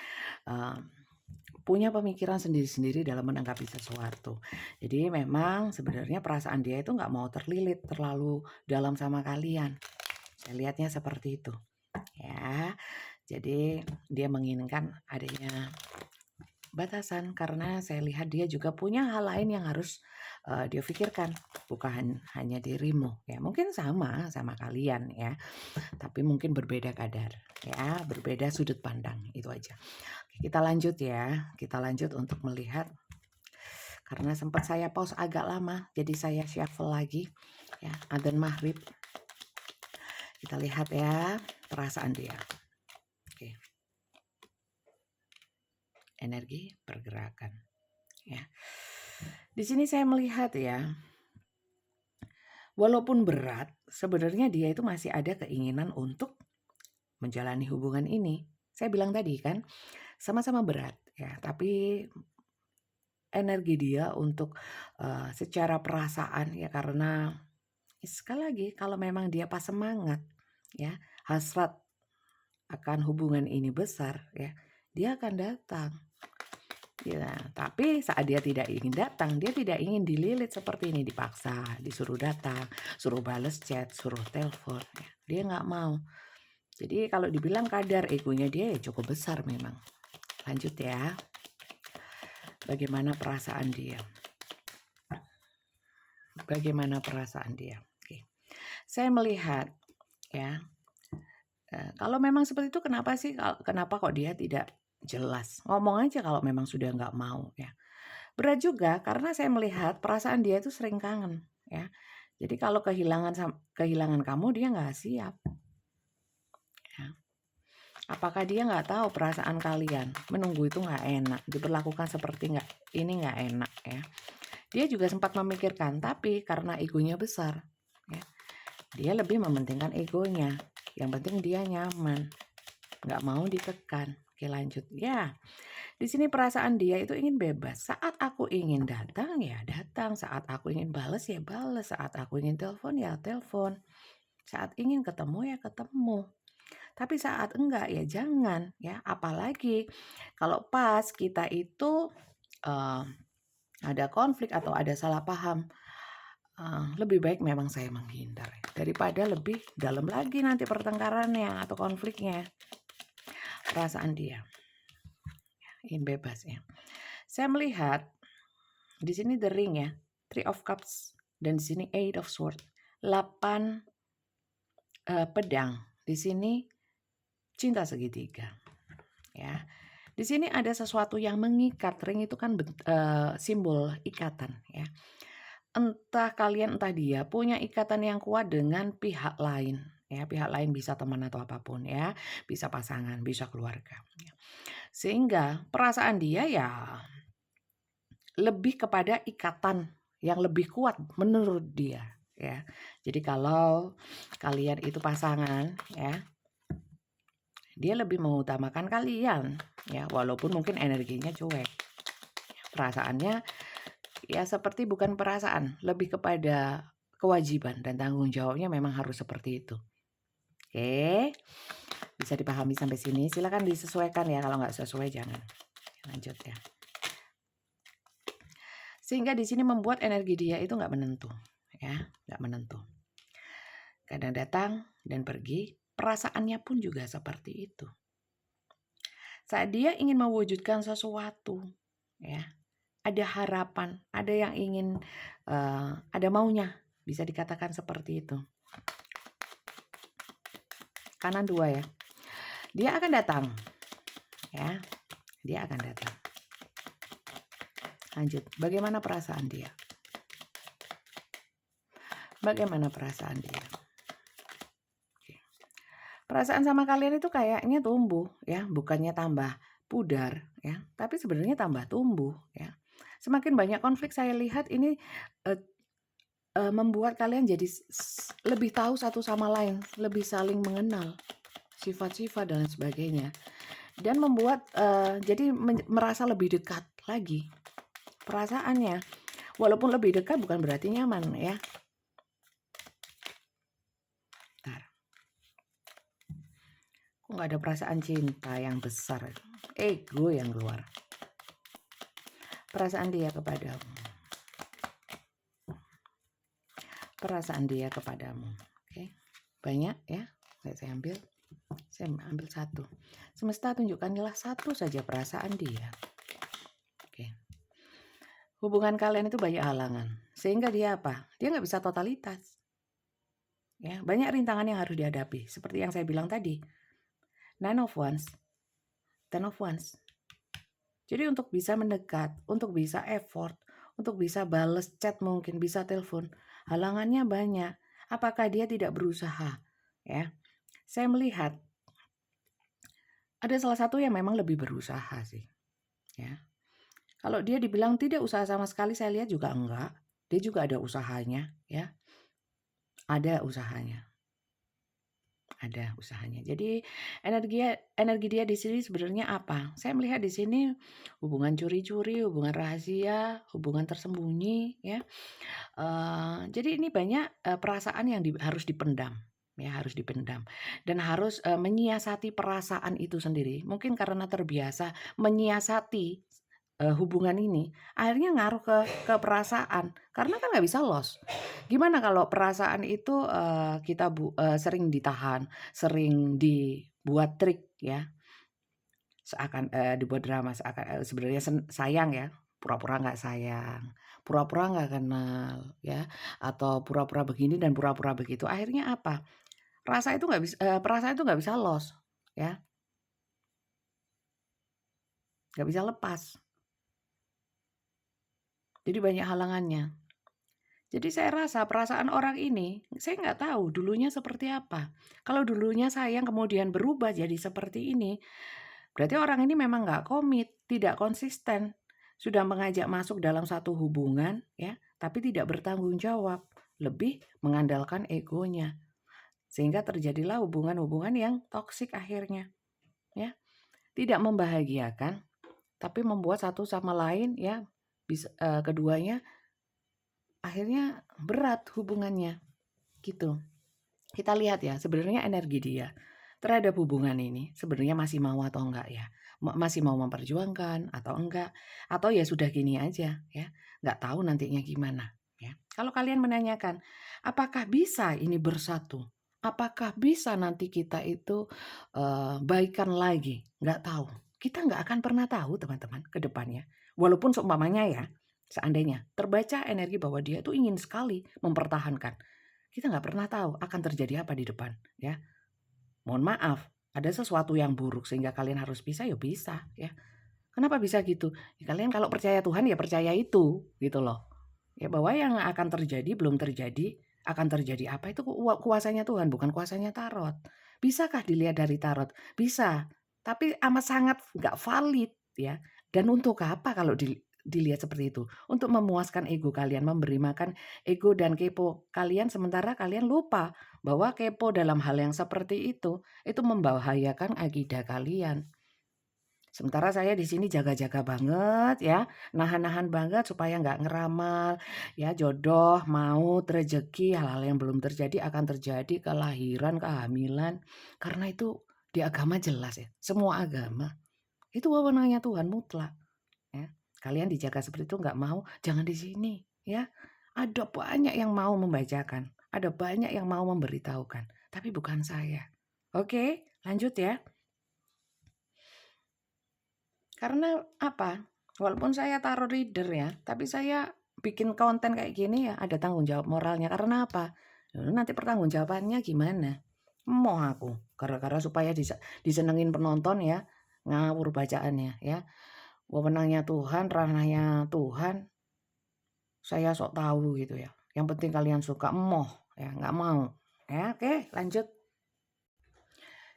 eee, punya pemikiran sendiri-sendiri dalam menanggapi sesuatu. Jadi memang sebenarnya perasaan dia itu nggak mau terlilit terlalu dalam sama kalian. Saya lihatnya seperti itu, ya. Jadi dia menginginkan adanya batasan karena saya lihat dia juga punya hal lain yang harus, dia pikirkan, bukan hanya dirimu, ya. Mungkin sama kalian ya, tapi mungkin berbeda kadar, ya, berbeda sudut pandang, itu aja. Kita lanjut ya, kita lanjut untuk melihat karena sempat saya pause agak lama, jadi saya shuffle lagi ya, adzan maghrib. Kita lihat ya perasaan dia. Oke. Energi pergerakan ya. Di sini saya melihat ya, walaupun berat, sebenarnya dia itu masih ada keinginan untuk menjalani hubungan ini. Saya bilang tadi kan, sama-sama berat ya, tapi energi dia untuk secara perasaan ya, karena sekali lagi kalau memang dia pas semangat ya, hasrat akan hubungan ini besar ya, dia akan datang. Ya, tapi saat dia tidak ingin datang, dia tidak ingin dililit seperti ini, dipaksa, disuruh datang, suruh bales chat, suruh telepon, ya. Dia nggak mau. Jadi kalau dibilang kadar egonya dia ya cukup besar memang. Lanjut ya. Bagaimana perasaan dia? Bagaimana perasaan dia? Oke. Saya melihat ya, kalau memang seperti itu kenapa kok dia tidak jelas? Ngomong aja kalau memang sudah nggak mau ya. Berat juga karena saya melihat perasaan dia itu sering kangen ya. Jadi kalau kehilangan kamu dia nggak siap ya. Apakah dia nggak tahu perasaan kalian? Menunggu itu nggak enak, diperlakukan seperti ini nggak enak ya. Dia juga sempat memikirkan, tapi karena egonya besar ya, dia lebih mementingkan egonya. Yang penting dia nyaman, nggak mau ditekan. Oke lanjut ya. Di sini perasaan dia itu ingin bebas. Saat aku ingin datang ya datang, saat aku ingin bales ya bales, saat aku ingin telepon ya telepon, saat ingin ketemu ya ketemu. Tapi saat enggak ya jangan ya. Apalagi kalau pas kita itu uh, ada konflik atau ada salah paham, lebih baik memang saya menghindar daripada lebih dalam lagi nanti pertengkarannya atau konfliknya. Perasaan dia ingin bebas ya. Saya melihat di sini the ring ya, 3 of cups, dan di sini 8 of sword, 8 pedang. Di sini cinta segitiga. Ya. Di sini ada sesuatu yang mengikat. Ring itu kan simbol ikatan ya. entah kalian entah dia punya ikatan yang kuat dengan pihak lain. Ya, pihak lain bisa teman atau apapun ya, bisa pasangan, bisa keluarga. Sehingga perasaan dia ya lebih kepada ikatan yang lebih kuat menurut dia ya. Jadi kalau kalian itu pasangan ya, dia lebih mengutamakan kalian ya, walaupun mungkin energinya cuek. Perasaannya ya seperti bukan perasaan, lebih kepada kewajiban dan tanggung jawabnya memang harus seperti itu. Oke, bisa dipahami sampai sini. Silakan disesuaikan ya, kalau nggak sesuai jangan. Lanjut ya. Sehingga di sini membuat energi dia itu nggak menentu, ya, nggak menentu. Kadang datang dan pergi, perasaannya pun juga seperti itu. Saat dia ingin mewujudkan sesuatu, ya, ada harapan, ada yang ingin, ada maunya, bisa dikatakan seperti itu. Kanan 2 ya. Dia akan datang, ya, dia akan datang. Lanjut, bagaimana perasaan dia? Bagaimana perasaan dia? Oke. Perasaan sama kalian itu kayaknya tumbuh ya, bukannya tambah pudar ya, tapi sebenarnya tambah tumbuh ya. Semakin banyak konflik saya lihat ini membuat kalian jadi lebih tahu satu sama lain, lebih saling mengenal sifat-sifat dan sebagainya, dan membuat jadi merasa lebih dekat lagi perasaannya. Walaupun lebih dekat bukan berarti nyaman ya. Bentar. Kok nggak ada perasaan cinta yang besar, ego yang keluar. Perasaan dia kepadamu. Perasaan dia kepadamu. Oke. Banyak ya. Saya ambil. Saya ambil satu. Semesta tunjukkanlah satu saja perasaan dia. Oke. Hubungan kalian itu banyak halangan. Sehingga dia apa? Dia nggak bisa totalitas. Ya, banyak rintangan yang harus dihadapi. Seperti yang saya bilang tadi. 9 of Wands. 10 of Wands. Jadi untuk bisa mendekat, untuk bisa effort, untuk bisa bales chat mungkin, bisa telepon, halangannya banyak. Apakah dia tidak berusaha? Ya, saya melihat ada salah satu yang memang lebih berusaha sih. Ya, kalau dia dibilang tidak usaha sama sekali, saya lihat juga enggak. Dia juga ada usahanya, ya, ada usahanya. Ada usahanya. Jadi energi dia di sini sebenarnya apa? Saya melihat di sini hubungan curi-curi, hubungan rahasia, hubungan tersembunyi, ya. Jadi ini banyak perasaan yang harus dipendam, ya, harus dipendam dan harus menyiasati perasaan itu sendiri. Mungkin karena terbiasa menyiasati hubungan ini, akhirnya ngaruh ke perasaan, karena kan nggak bisa loss. Gimana kalau perasaan itu, kita sering ditahan, sering dibuat trik ya, seakan dibuat drama, seakan sebenarnya sayang ya, pura-pura nggak sayang, pura-pura nggak kenal ya, atau pura-pura begini dan pura-pura begitu. Akhirnya apa? Perasaan itu nggak bisa loss ya, nggak bisa lepas. Jadi banyak halangannya. Jadi saya rasa perasaan orang ini, saya nggak tahu dulunya seperti apa. Kalau dulunya sayang kemudian berubah jadi seperti ini, berarti orang ini memang nggak komit, tidak konsisten. Sudah mengajak masuk dalam satu hubungan, ya, tapi tidak bertanggung jawab. Lebih mengandalkan egonya. Sehingga terjadilah hubungan-hubungan yang toksik akhirnya. Ya. Tidak membahagiakan, tapi membuat satu sama lain, ya, keduanya akhirnya berat hubungannya, gitu. Kita lihat ya, sebenarnya energi dia terhadap hubungan ini sebenarnya masih mau atau enggak ya? Masih mau memperjuangkan atau enggak? Atau ya sudah gini aja ya, nggak tahu nantinya gimana ya. Kalau kalian menanyakan, apakah bisa ini bersatu? Apakah bisa nanti kita itu baikan lagi? Nggak tahu. Kita nggak akan pernah tahu teman-teman ke depannya. Walaupun seumpamanya ya, seandainya terbaca energi bahwa dia tuh ingin sekali mempertahankan. Kita nggak pernah tahu akan terjadi apa di depan, ya. Mohon maaf, ada sesuatu yang buruk sehingga kalian harus pisah, ya bisa, ya. Kenapa bisa gitu? Ya kalian kalau percaya Tuhan ya percaya itu, gitu loh. Ya bahwa yang akan terjadi belum terjadi, akan terjadi apa itu kuasanya Tuhan, bukan kuasanya tarot. Bisakah dilihat dari tarot? Bisa, tapi amat sangat nggak valid ya. Dan untuk apa kalau dilihat seperti itu? Untuk memuaskan ego kalian, memberi makan ego dan kepo kalian, sementara kalian lupa bahwa kepo dalam hal yang seperti itu membahayakan akidah kalian. Sementara saya di sini jaga-jaga banget ya, nahan-nahan banget supaya nggak ngeramal, ya jodoh, maut, rezeki, hal-hal yang belum terjadi akan terjadi, kelahiran, kehamilan. Karena itu di agama jelas ya, semua agama. Itu wewenangnya Tuhan mutlak ya. Kalian dijaga seperti itu nggak mau, jangan di sini ya. Ada banyak yang mau membacakan, ada banyak yang mau memberitahukan, tapi bukan saya. Oke, lanjut ya. Karena apa, walaupun saya taruh reader ya, tapi saya bikin konten kayak gini ya ada tanggung jawab moralnya. Karena apa? Nanti pertanggungjawabannya gimana? Emoh aku, gara-gara supaya disenengin penonton ya, ngawur bacaannya ya. Wewenangnya Tuhan, ranahnya Tuhan, saya sok tahu gitu ya. Yang penting kalian suka, emoh ya, nggak mau. Ya, oke, lanjut.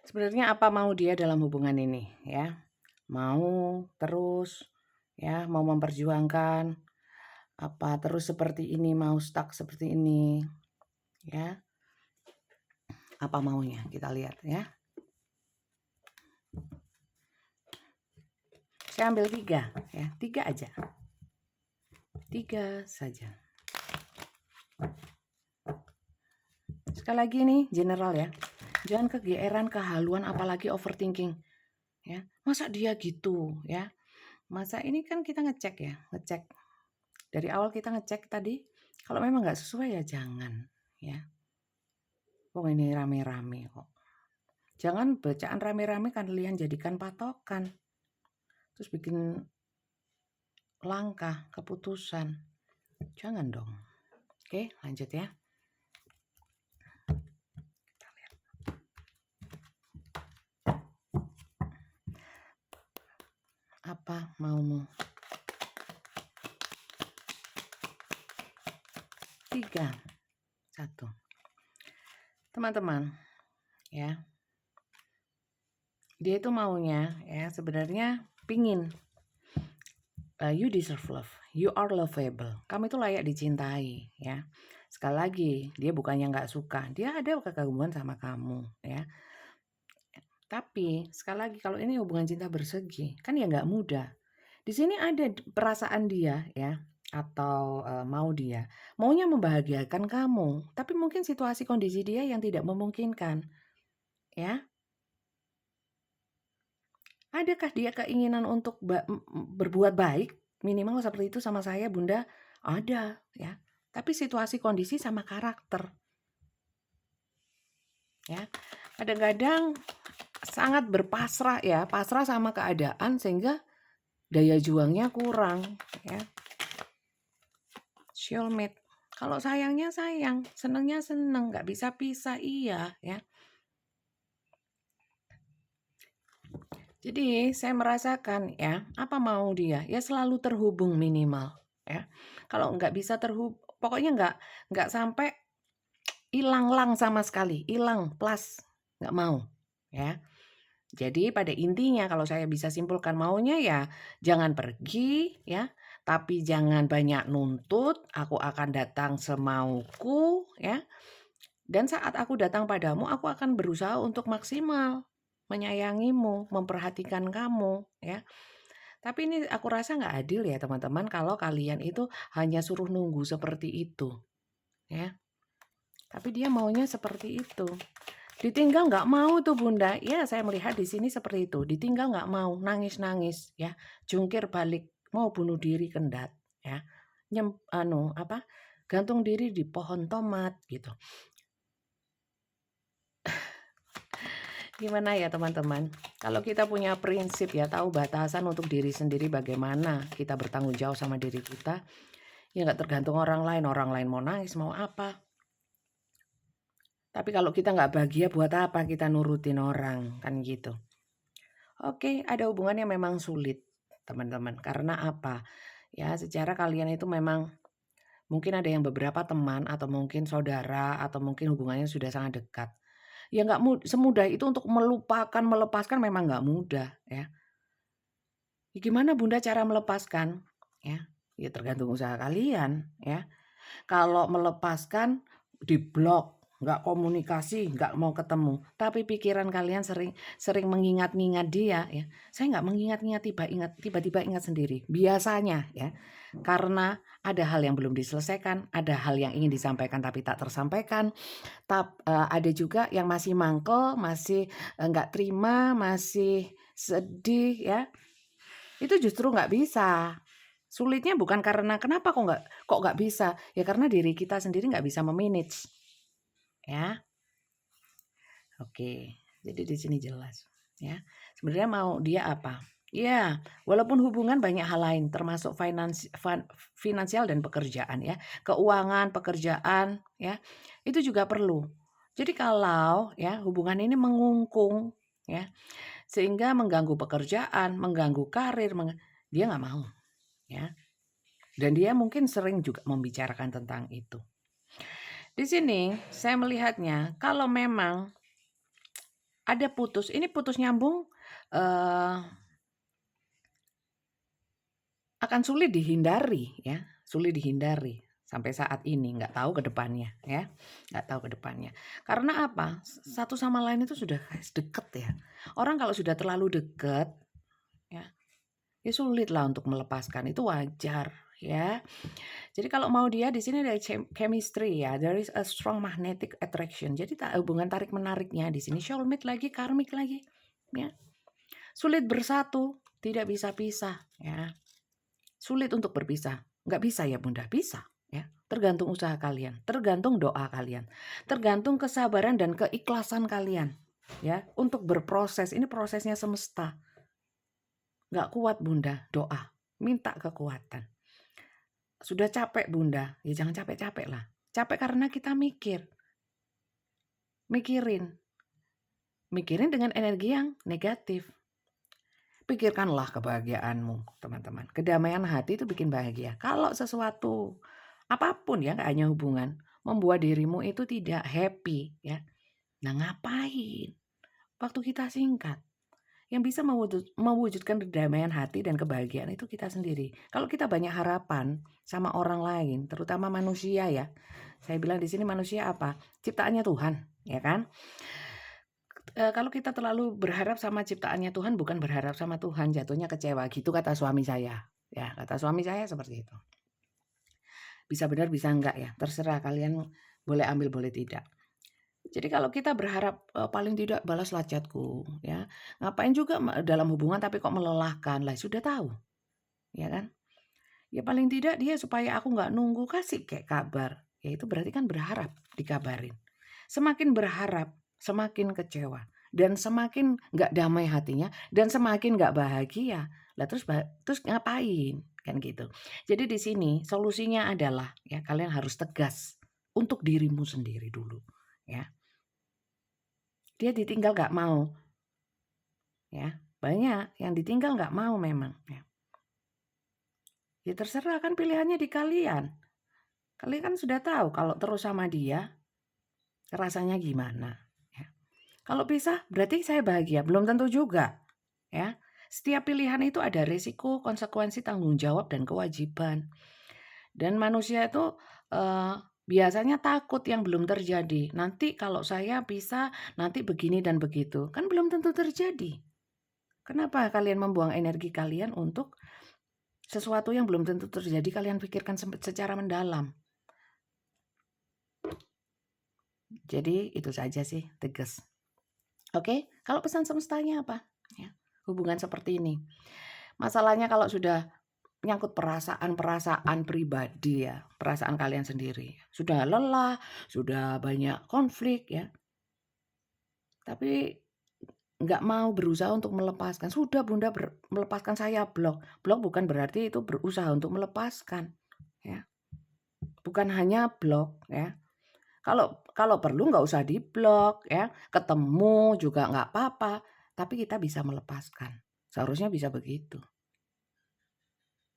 Sebenarnya apa mau dia dalam hubungan ini ya? Mau terus ya, mau memperjuangkan apa terus seperti ini, mau stuck seperti ini ya. Apa maunya? Kita lihat ya. Saya ambil 3 ya, 3 aja. 3 saja. Sekali lagi nih general ya. Jangan kegeeran, kehaluan, apalagi overthinking ya. Masa dia gitu ya? Masa ini kan kita ngecek ya, ngecek. Dari awal kita ngecek tadi, kalau memang nggak sesuai ya jangan ya. Oh ini rame-rame kok. Jangan bacaan rame-rame kalian jadikan patokan. Terus bikin langkah, keputusan. Jangan dong. Oke, lanjut ya. Apa maumu? 3, 1. Teman-teman, ya. Dia itu maunya ya sebenarnya pingin. You deserve love. You are lovable. Kamu itu layak dicintai ya. Sekali lagi, dia bukannya nggak suka. Dia ada kekaguman sama kamu ya. Tapi sekali lagi kalau ini hubungan cinta bersegi, kan ya nggak mudah. Di sini ada perasaan dia ya, atau mau dia, maunya membahagiakan kamu, tapi mungkin situasi kondisi dia yang tidak memungkinkan, ya. Adakah dia keinginan untuk berbuat baik, minimal seperti itu sama saya, Bunda? Ada, ya. Tapi situasi kondisi sama karakter, ya. Kadang-kadang sangat berpasrah ya, pasrah sama keadaan sehingga daya juangnya kurang, ya. Soulmate. Kalau sayangnya sayang, senengnya seneng, nggak bisa pisah, iya ya. Jadi saya merasakan ya, apa mau dia? Ya selalu terhubung minimal ya. Kalau nggak bisa pokoknya nggak sampai hilang sama sekali, hilang plus, nggak mau ya. Jadi pada intinya kalau saya bisa simpulkan maunya ya jangan pergi ya, tapi jangan banyak nuntut, aku akan datang semauku ya. Dan saat aku datang padamu, aku akan berusaha untuk maksimal menyayangimu, memperhatikan kamu ya. Tapi ini aku rasa nggak adil ya teman-teman kalau kalian itu hanya suruh nunggu seperti itu ya. Tapi dia maunya seperti itu. Ditinggal nggak mau tuh Bunda. Ya, saya melihat di sini seperti itu. Ditinggal nggak mau, nangis-nangis ya. Jungkir balik, mau bunuh diri kendat ya. Gantung diri di pohon tomat gitu. Gimana ya teman-teman? Kalau kita punya prinsip ya, tahu batasan untuk diri sendiri bagaimana kita bertanggung jawab sama diri kita. Ya nggak tergantung orang lain mau nangis, mau apa. Tapi kalau kita nggak bahagia buat apa kita nurutin orang, kan gitu. Oke, ada hubungan yang memang sulit, teman-teman. Karena apa? Ya, secara kalian itu memang Mungkin ada yang beberapa teman atau mungkin saudara atau mungkin hubungannya sudah sangat dekat. Ya nggak semudah itu untuk melupakan, melepaskan memang nggak mudah ya. Ya gimana Bunda cara melepaskan? Ya, ya tergantung usaha kalian ya. Kalau melepaskan, diblok, nggak komunikasi, nggak mau ketemu. Tapi pikiran kalian sering sering mengingat-ingat dia ya. Saya nggak mengingat-ingat, tiba-tiba ingat sendiri. Biasanya ya, karena ada hal yang belum diselesaikan, ada hal yang ingin disampaikan tapi tak tersampaikan, ada juga yang masih mangkel, masih, nggak terima, masih sedih ya. Itu justru nggak bisa. Sulitnya bukan karena kenapa kok nggak bisa, ya karena diri kita sendiri nggak bisa me-manage, ya. Oke, jadi di sini jelas, ya. Sebenarnya mau dia apa? Ya, walaupun hubungan banyak hal lain termasuk finansial dan pekerjaan ya, keuangan, pekerjaan ya, itu juga perlu. Jadi kalau ya hubungan ini mengungkung ya, sehingga mengganggu pekerjaan, mengganggu karir, dia nggak mau ya. Dan dia mungkin sering juga membicarakan tentang itu. Di sini saya melihatnya kalau memang ada putus, ini putus nyambung eh, akan sulit dihindari ya, sulit dihindari sampai saat ini, nggak tahu ke depannya ya, nggak tahu ke depannya. Karena apa? Satu sama lain itu sudah deket ya. Orang kalau sudah terlalu deket ya, ya sulit lah untuk melepaskan, itu wajar ya. Jadi kalau mau dia di sini ada chemistry ya, there is a strong magnetic attraction. Jadi hubungan tarik menariknya di sini soulmate lagi, karmik lagi, ya. Sulit bersatu, tidak bisa pisah, ya. Sulit untuk berpisah, nggak bisa ya Bunda, bisa, ya. Tergantung usaha kalian, tergantung doa kalian, tergantung kesabaran dan keikhlasan kalian, ya, untuk berproses. Ini prosesnya semesta. Nggak kuat Bunda, doa, minta kekuatan. Sudah capek Bunda, ya jangan capek-capek lah. Capek karena kita mikirin dengan energi yang negatif. Pikirkanlah kebahagiaanmu, teman-teman. Kedamaian hati itu bikin bahagia. Kalau sesuatu, apapun ya, nggak hanya hubungan, membuat dirimu itu tidak happy, ya. Nah ngapain? Waktu kita singkat. Yang bisa mewujudkan kedamaian hati dan kebahagiaan itu kita sendiri. Kalau kita banyak harapan sama orang lain, terutama manusia ya. Saya bilang di sini manusia apa? Ciptaannya Tuhan, ya kan? Kalau kita terlalu berharap sama ciptaannya Tuhan, bukan berharap sama Tuhan, jatuhnya kecewa. Gitu kata suami saya. Ya, kata suami saya seperti itu. Bisa benar, bisa enggak ya. Terserah kalian boleh ambil, boleh tidak. Jadi kalau kita berharap paling tidak balaslah chatku ya. Ngapain juga dalam hubungan tapi kok melelahkan. Lah sudah tahu, ya kan? Ya paling tidak dia supaya aku nggak nunggu kasih kayak kabar. Ya itu berarti kan berharap dikabarin. Semakin berharap, semakin kecewa dan semakin nggak damai hatinya dan semakin nggak bahagia. Lah terus ngapain? Kan gitu. Jadi di sini solusinya adalah ya kalian harus tegas untuk dirimu sendiri dulu, ya. Dia ditinggal nggak mau, ya. Banyak yang ditinggal nggak mau memang, ya. Ya terserah kan pilihannya di kalian. Kalian kan sudah tahu kalau terus sama dia rasanya gimana, ya. Kalau pisah berarti saya bahagia, belum tentu juga, ya. Setiap pilihan itu ada resiko, konsekuensi, tanggung jawab dan kewajiban. Dan manusia itu biasanya takut yang belum terjadi. Nanti kalau saya pisah, nanti begini dan begitu. Kan belum tentu terjadi. Kenapa kalian membuang energi kalian untuk sesuatu yang belum tentu terjadi, kalian pikirkan secara mendalam. Jadi itu saja sih, tegas. Oke, kalau pesan semestanya apa? Ya, hubungan seperti ini. Masalahnya kalau sudah nyangkut perasaan-perasaan pribadi ya, perasaan kalian sendiri. Sudah lelah, sudah banyak konflik ya. Tapi nggak mau berusaha untuk melepaskan. Sudah Bunda melepaskan saya blok. Blok bukan berarti itu berusaha untuk melepaskan, ya. Bukan hanya blok, ya. Kalau perlu nggak usah diblok, ya. Ketemu juga nggak apa-apa, tapi kita bisa melepaskan. Seharusnya bisa begitu,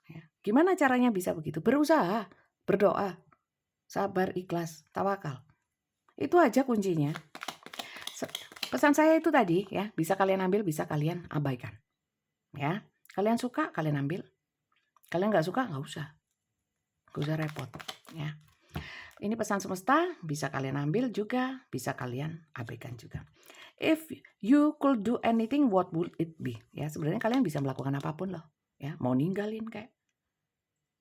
ya. Gimana caranya bisa begitu? Berusaha, berdoa. sabar, ikhlas, tawakal. Itu aja kuncinya. Pesan saya itu tadi ya, bisa kalian ambil, bisa kalian abaikan. Ya, kalian suka kalian ambil, kalian nggak suka nggak usah repot. Ya, ini pesan semesta, bisa kalian ambil juga, bisa kalian abaikan juga. If you could do anything, what would it be? Ya, sebenarnya kalian bisa melakukan apapun loh. Ya, mau ninggalin kayak,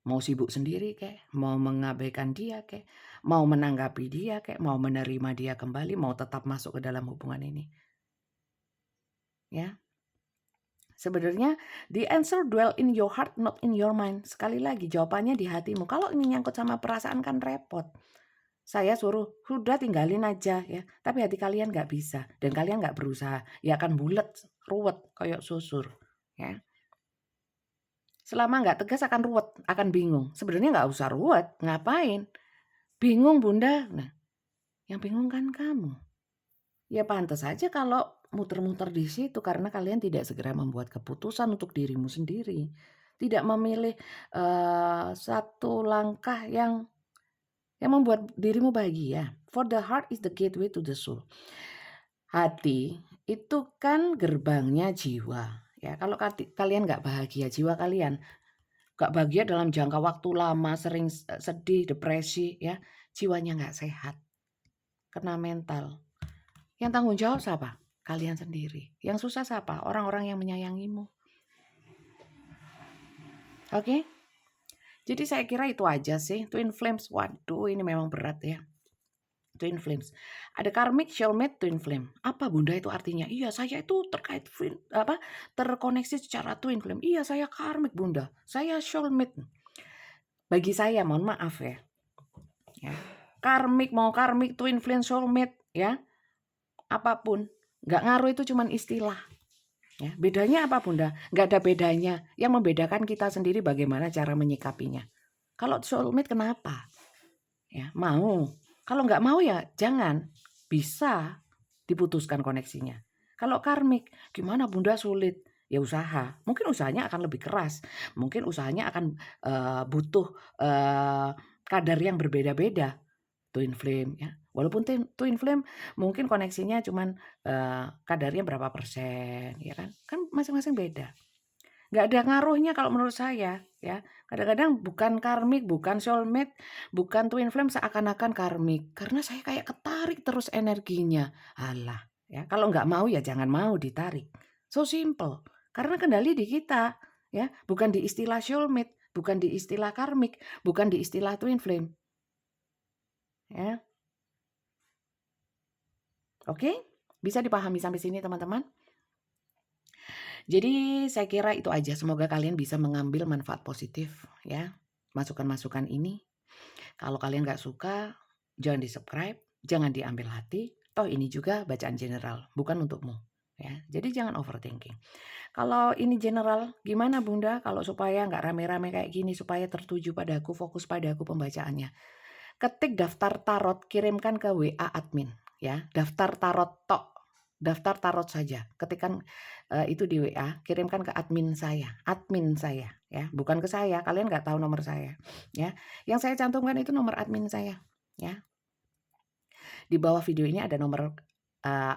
mau sibuk sendiri kayak, mau mengabaikan dia kayak, mau menanggapi dia kayak, mau menerima dia kembali, mau tetap masuk ke dalam hubungan ini. Ya. Sebenarnya the answer dwell in your heart, not in your mind. Sekali lagi jawabannya di hatimu. Kalau ini nyangkut sama perasaan kan repot. Saya suruh, sudah tinggalin aja ya. Tapi hati kalian nggak bisa. Dan kalian nggak berusaha. Ya akan bulet, ruwet, kayak susur. Ya. Selama nggak tegas akan ruwet, akan bingung. Sebenarnya nggak usah ruwet, ngapain? Bingung bunda. Nah, yang bingung kan kamu. Ya pantas aja kalau muter-muter di situ karena kalian tidak segera membuat keputusan untuk dirimu sendiri. Tidak memilih satu langkah yang membuat dirimu bahagia. For the heart is the gateway to the soul. Hati itu kan gerbangnya jiwa. Ya, kalau kalian nggak bahagia, jiwa kalian nggak bahagia dalam jangka waktu lama, sering sedih, depresi, ya, jiwanya nggak sehat, kena mental. Yang tanggung jawab siapa? Kalian sendiri. Yang susah siapa? Orang-orang yang menyayangimu. Oke? Jadi saya kira itu aja sih. Twin flames. Waduh, ini memang berat ya. Twin flames. Ada karmic, soulmate, twin flame. Apa bunda itu artinya? Iya, saya itu terkoneksi secara twin flame. Iya, saya karmic bunda. Saya soulmate. Bagi saya, mohon maaf ya. Karmic, mau karmic, twin flame, soulmate, ya. Apapun. Nggak ngaruh, itu cuman istilah. Ya, bedanya apa bunda? Nggak ada bedanya. Yang membedakan kita sendiri bagaimana cara menyikapinya. Kalau soulmate kenapa? Ya, mau. Kalau nggak mau ya jangan. Bisa diputuskan koneksinya. Kalau karmik, gimana bunda sulit? Ya usaha. Mungkin usahanya akan lebih keras. Mungkin usahanya akan butuh kadar yang berbeda-beda. Twin flame ya. Walaupun twin flame mungkin koneksinya cuman kadarnya berapa persen ya kan? Kan masing-masing beda. Nggak ada ngaruhnya kalau menurut saya ya. Kadang-kadang bukan karmik, bukan soulmate, bukan twin flame seakan-akan karmik. Karena saya kayak ketarik terus energinya. Alah ya, kalau nggak mau ya jangan mau ditarik. So simple. Karena kendali di kita ya, bukan di istilah soulmate, bukan di istilah karmik, bukan di istilah twin flame. Ya. Oke? Bisa dipahami sampai sini teman-teman? Jadi saya kira itu aja. Semoga kalian bisa mengambil manfaat positif ya. Masukan-masukan ini. Kalau kalian nggak suka, jangan di-subscribe, jangan diambil hati. Toh ini juga bacaan general, bukan untukmu. Ya, jadi jangan overthinking. Kalau ini general, gimana bunda? Kalau supaya nggak rame-rame kayak gini, supaya tertuju padaku, fokus padaku pembacaannya. Ketik daftar tarot, kirimkan ke WA admin. Ya, daftar tarot tok. Daftar tarot saja. Ketikkan itu di WA, kirimkan ke admin saya ya, bukan ke saya. Kalian nggak tahu nomor saya, ya. Yang saya cantumkan itu nomor admin saya, ya. Di bawah video ini ada nomor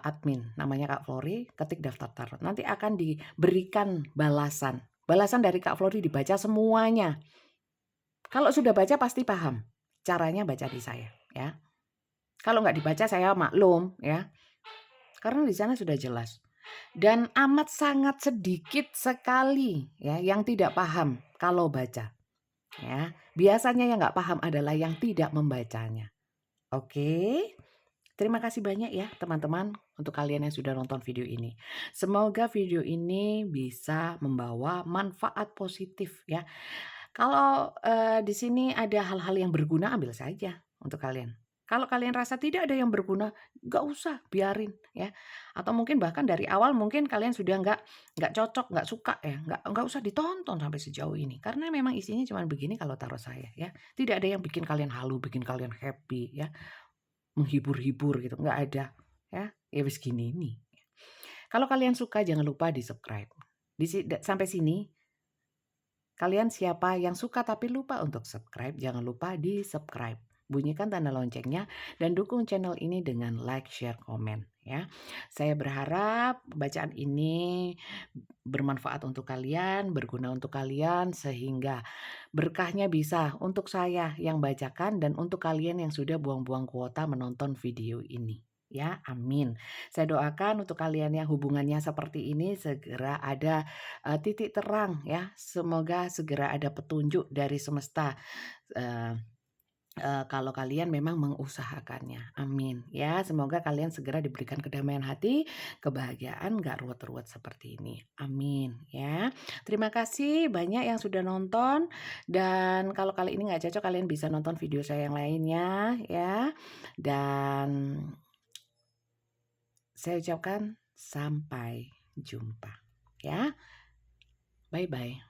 admin, namanya Kak Flori. Ketik daftar tarot. Nanti akan diberikan balasan. Balasan dari Kak Flori dibaca semuanya. Kalau sudah baca pasti paham. Caranya baca di saya, ya. Kalau nggak dibaca saya maklum, ya. Karena di sana sudah jelas. Dan amat sangat sedikit sekali ya yang tidak paham kalau baca. Ya, biasanya yang nggak paham adalah yang tidak membacanya. Oke. Terima kasih banyak ya teman-teman untuk kalian yang sudah nonton video ini. Semoga video ini bisa membawa manfaat positif ya. Kalau di sini ada hal-hal yang berguna, ambil saja untuk kalian. Kalau kalian rasa tidak ada yang berguna, nggak usah, biarin ya. Atau mungkin bahkan dari awal mungkin kalian sudah nggak cocok, nggak suka ya, nggak usah ditonton sampai sejauh ini. Karena memang isinya cuma begini kalau taruh saya ya. Tidak ada yang bikin kalian halu, bikin kalian happy ya, menghibur-hibur gitu, nggak ada ya. Ya wis gini nih. Kalau kalian suka jangan lupa di-subscribe. Sampai sini kalian siapa yang suka tapi lupa untuk subscribe, jangan lupa di-subscribe. bunyikan tanda loncengnya, dan dukung channel ini dengan like, share, komen ya. Saya berharap bacaan ini bermanfaat untuk kalian, berguna untuk kalian, sehingga berkahnya bisa untuk saya yang bacakan dan untuk kalian yang sudah buang-buang kuota menonton video ini. Ya, amin. Saya doakan untuk kalian yang hubungannya seperti ini segera ada titik terang ya. Semoga segera ada petunjuk dari semesta. eh, kalau kalian memang mengusahakannya, amin ya. Semoga kalian segera diberikan kedamaian hati, kebahagiaan, gak ruwet-ruwet seperti ini, amin ya. Terima kasih banyak yang sudah nonton, dan kalau kali ini nggak cocok, kalian bisa nonton video saya yang lainnya ya. Dan saya ucapkan sampai jumpa ya, bye bye.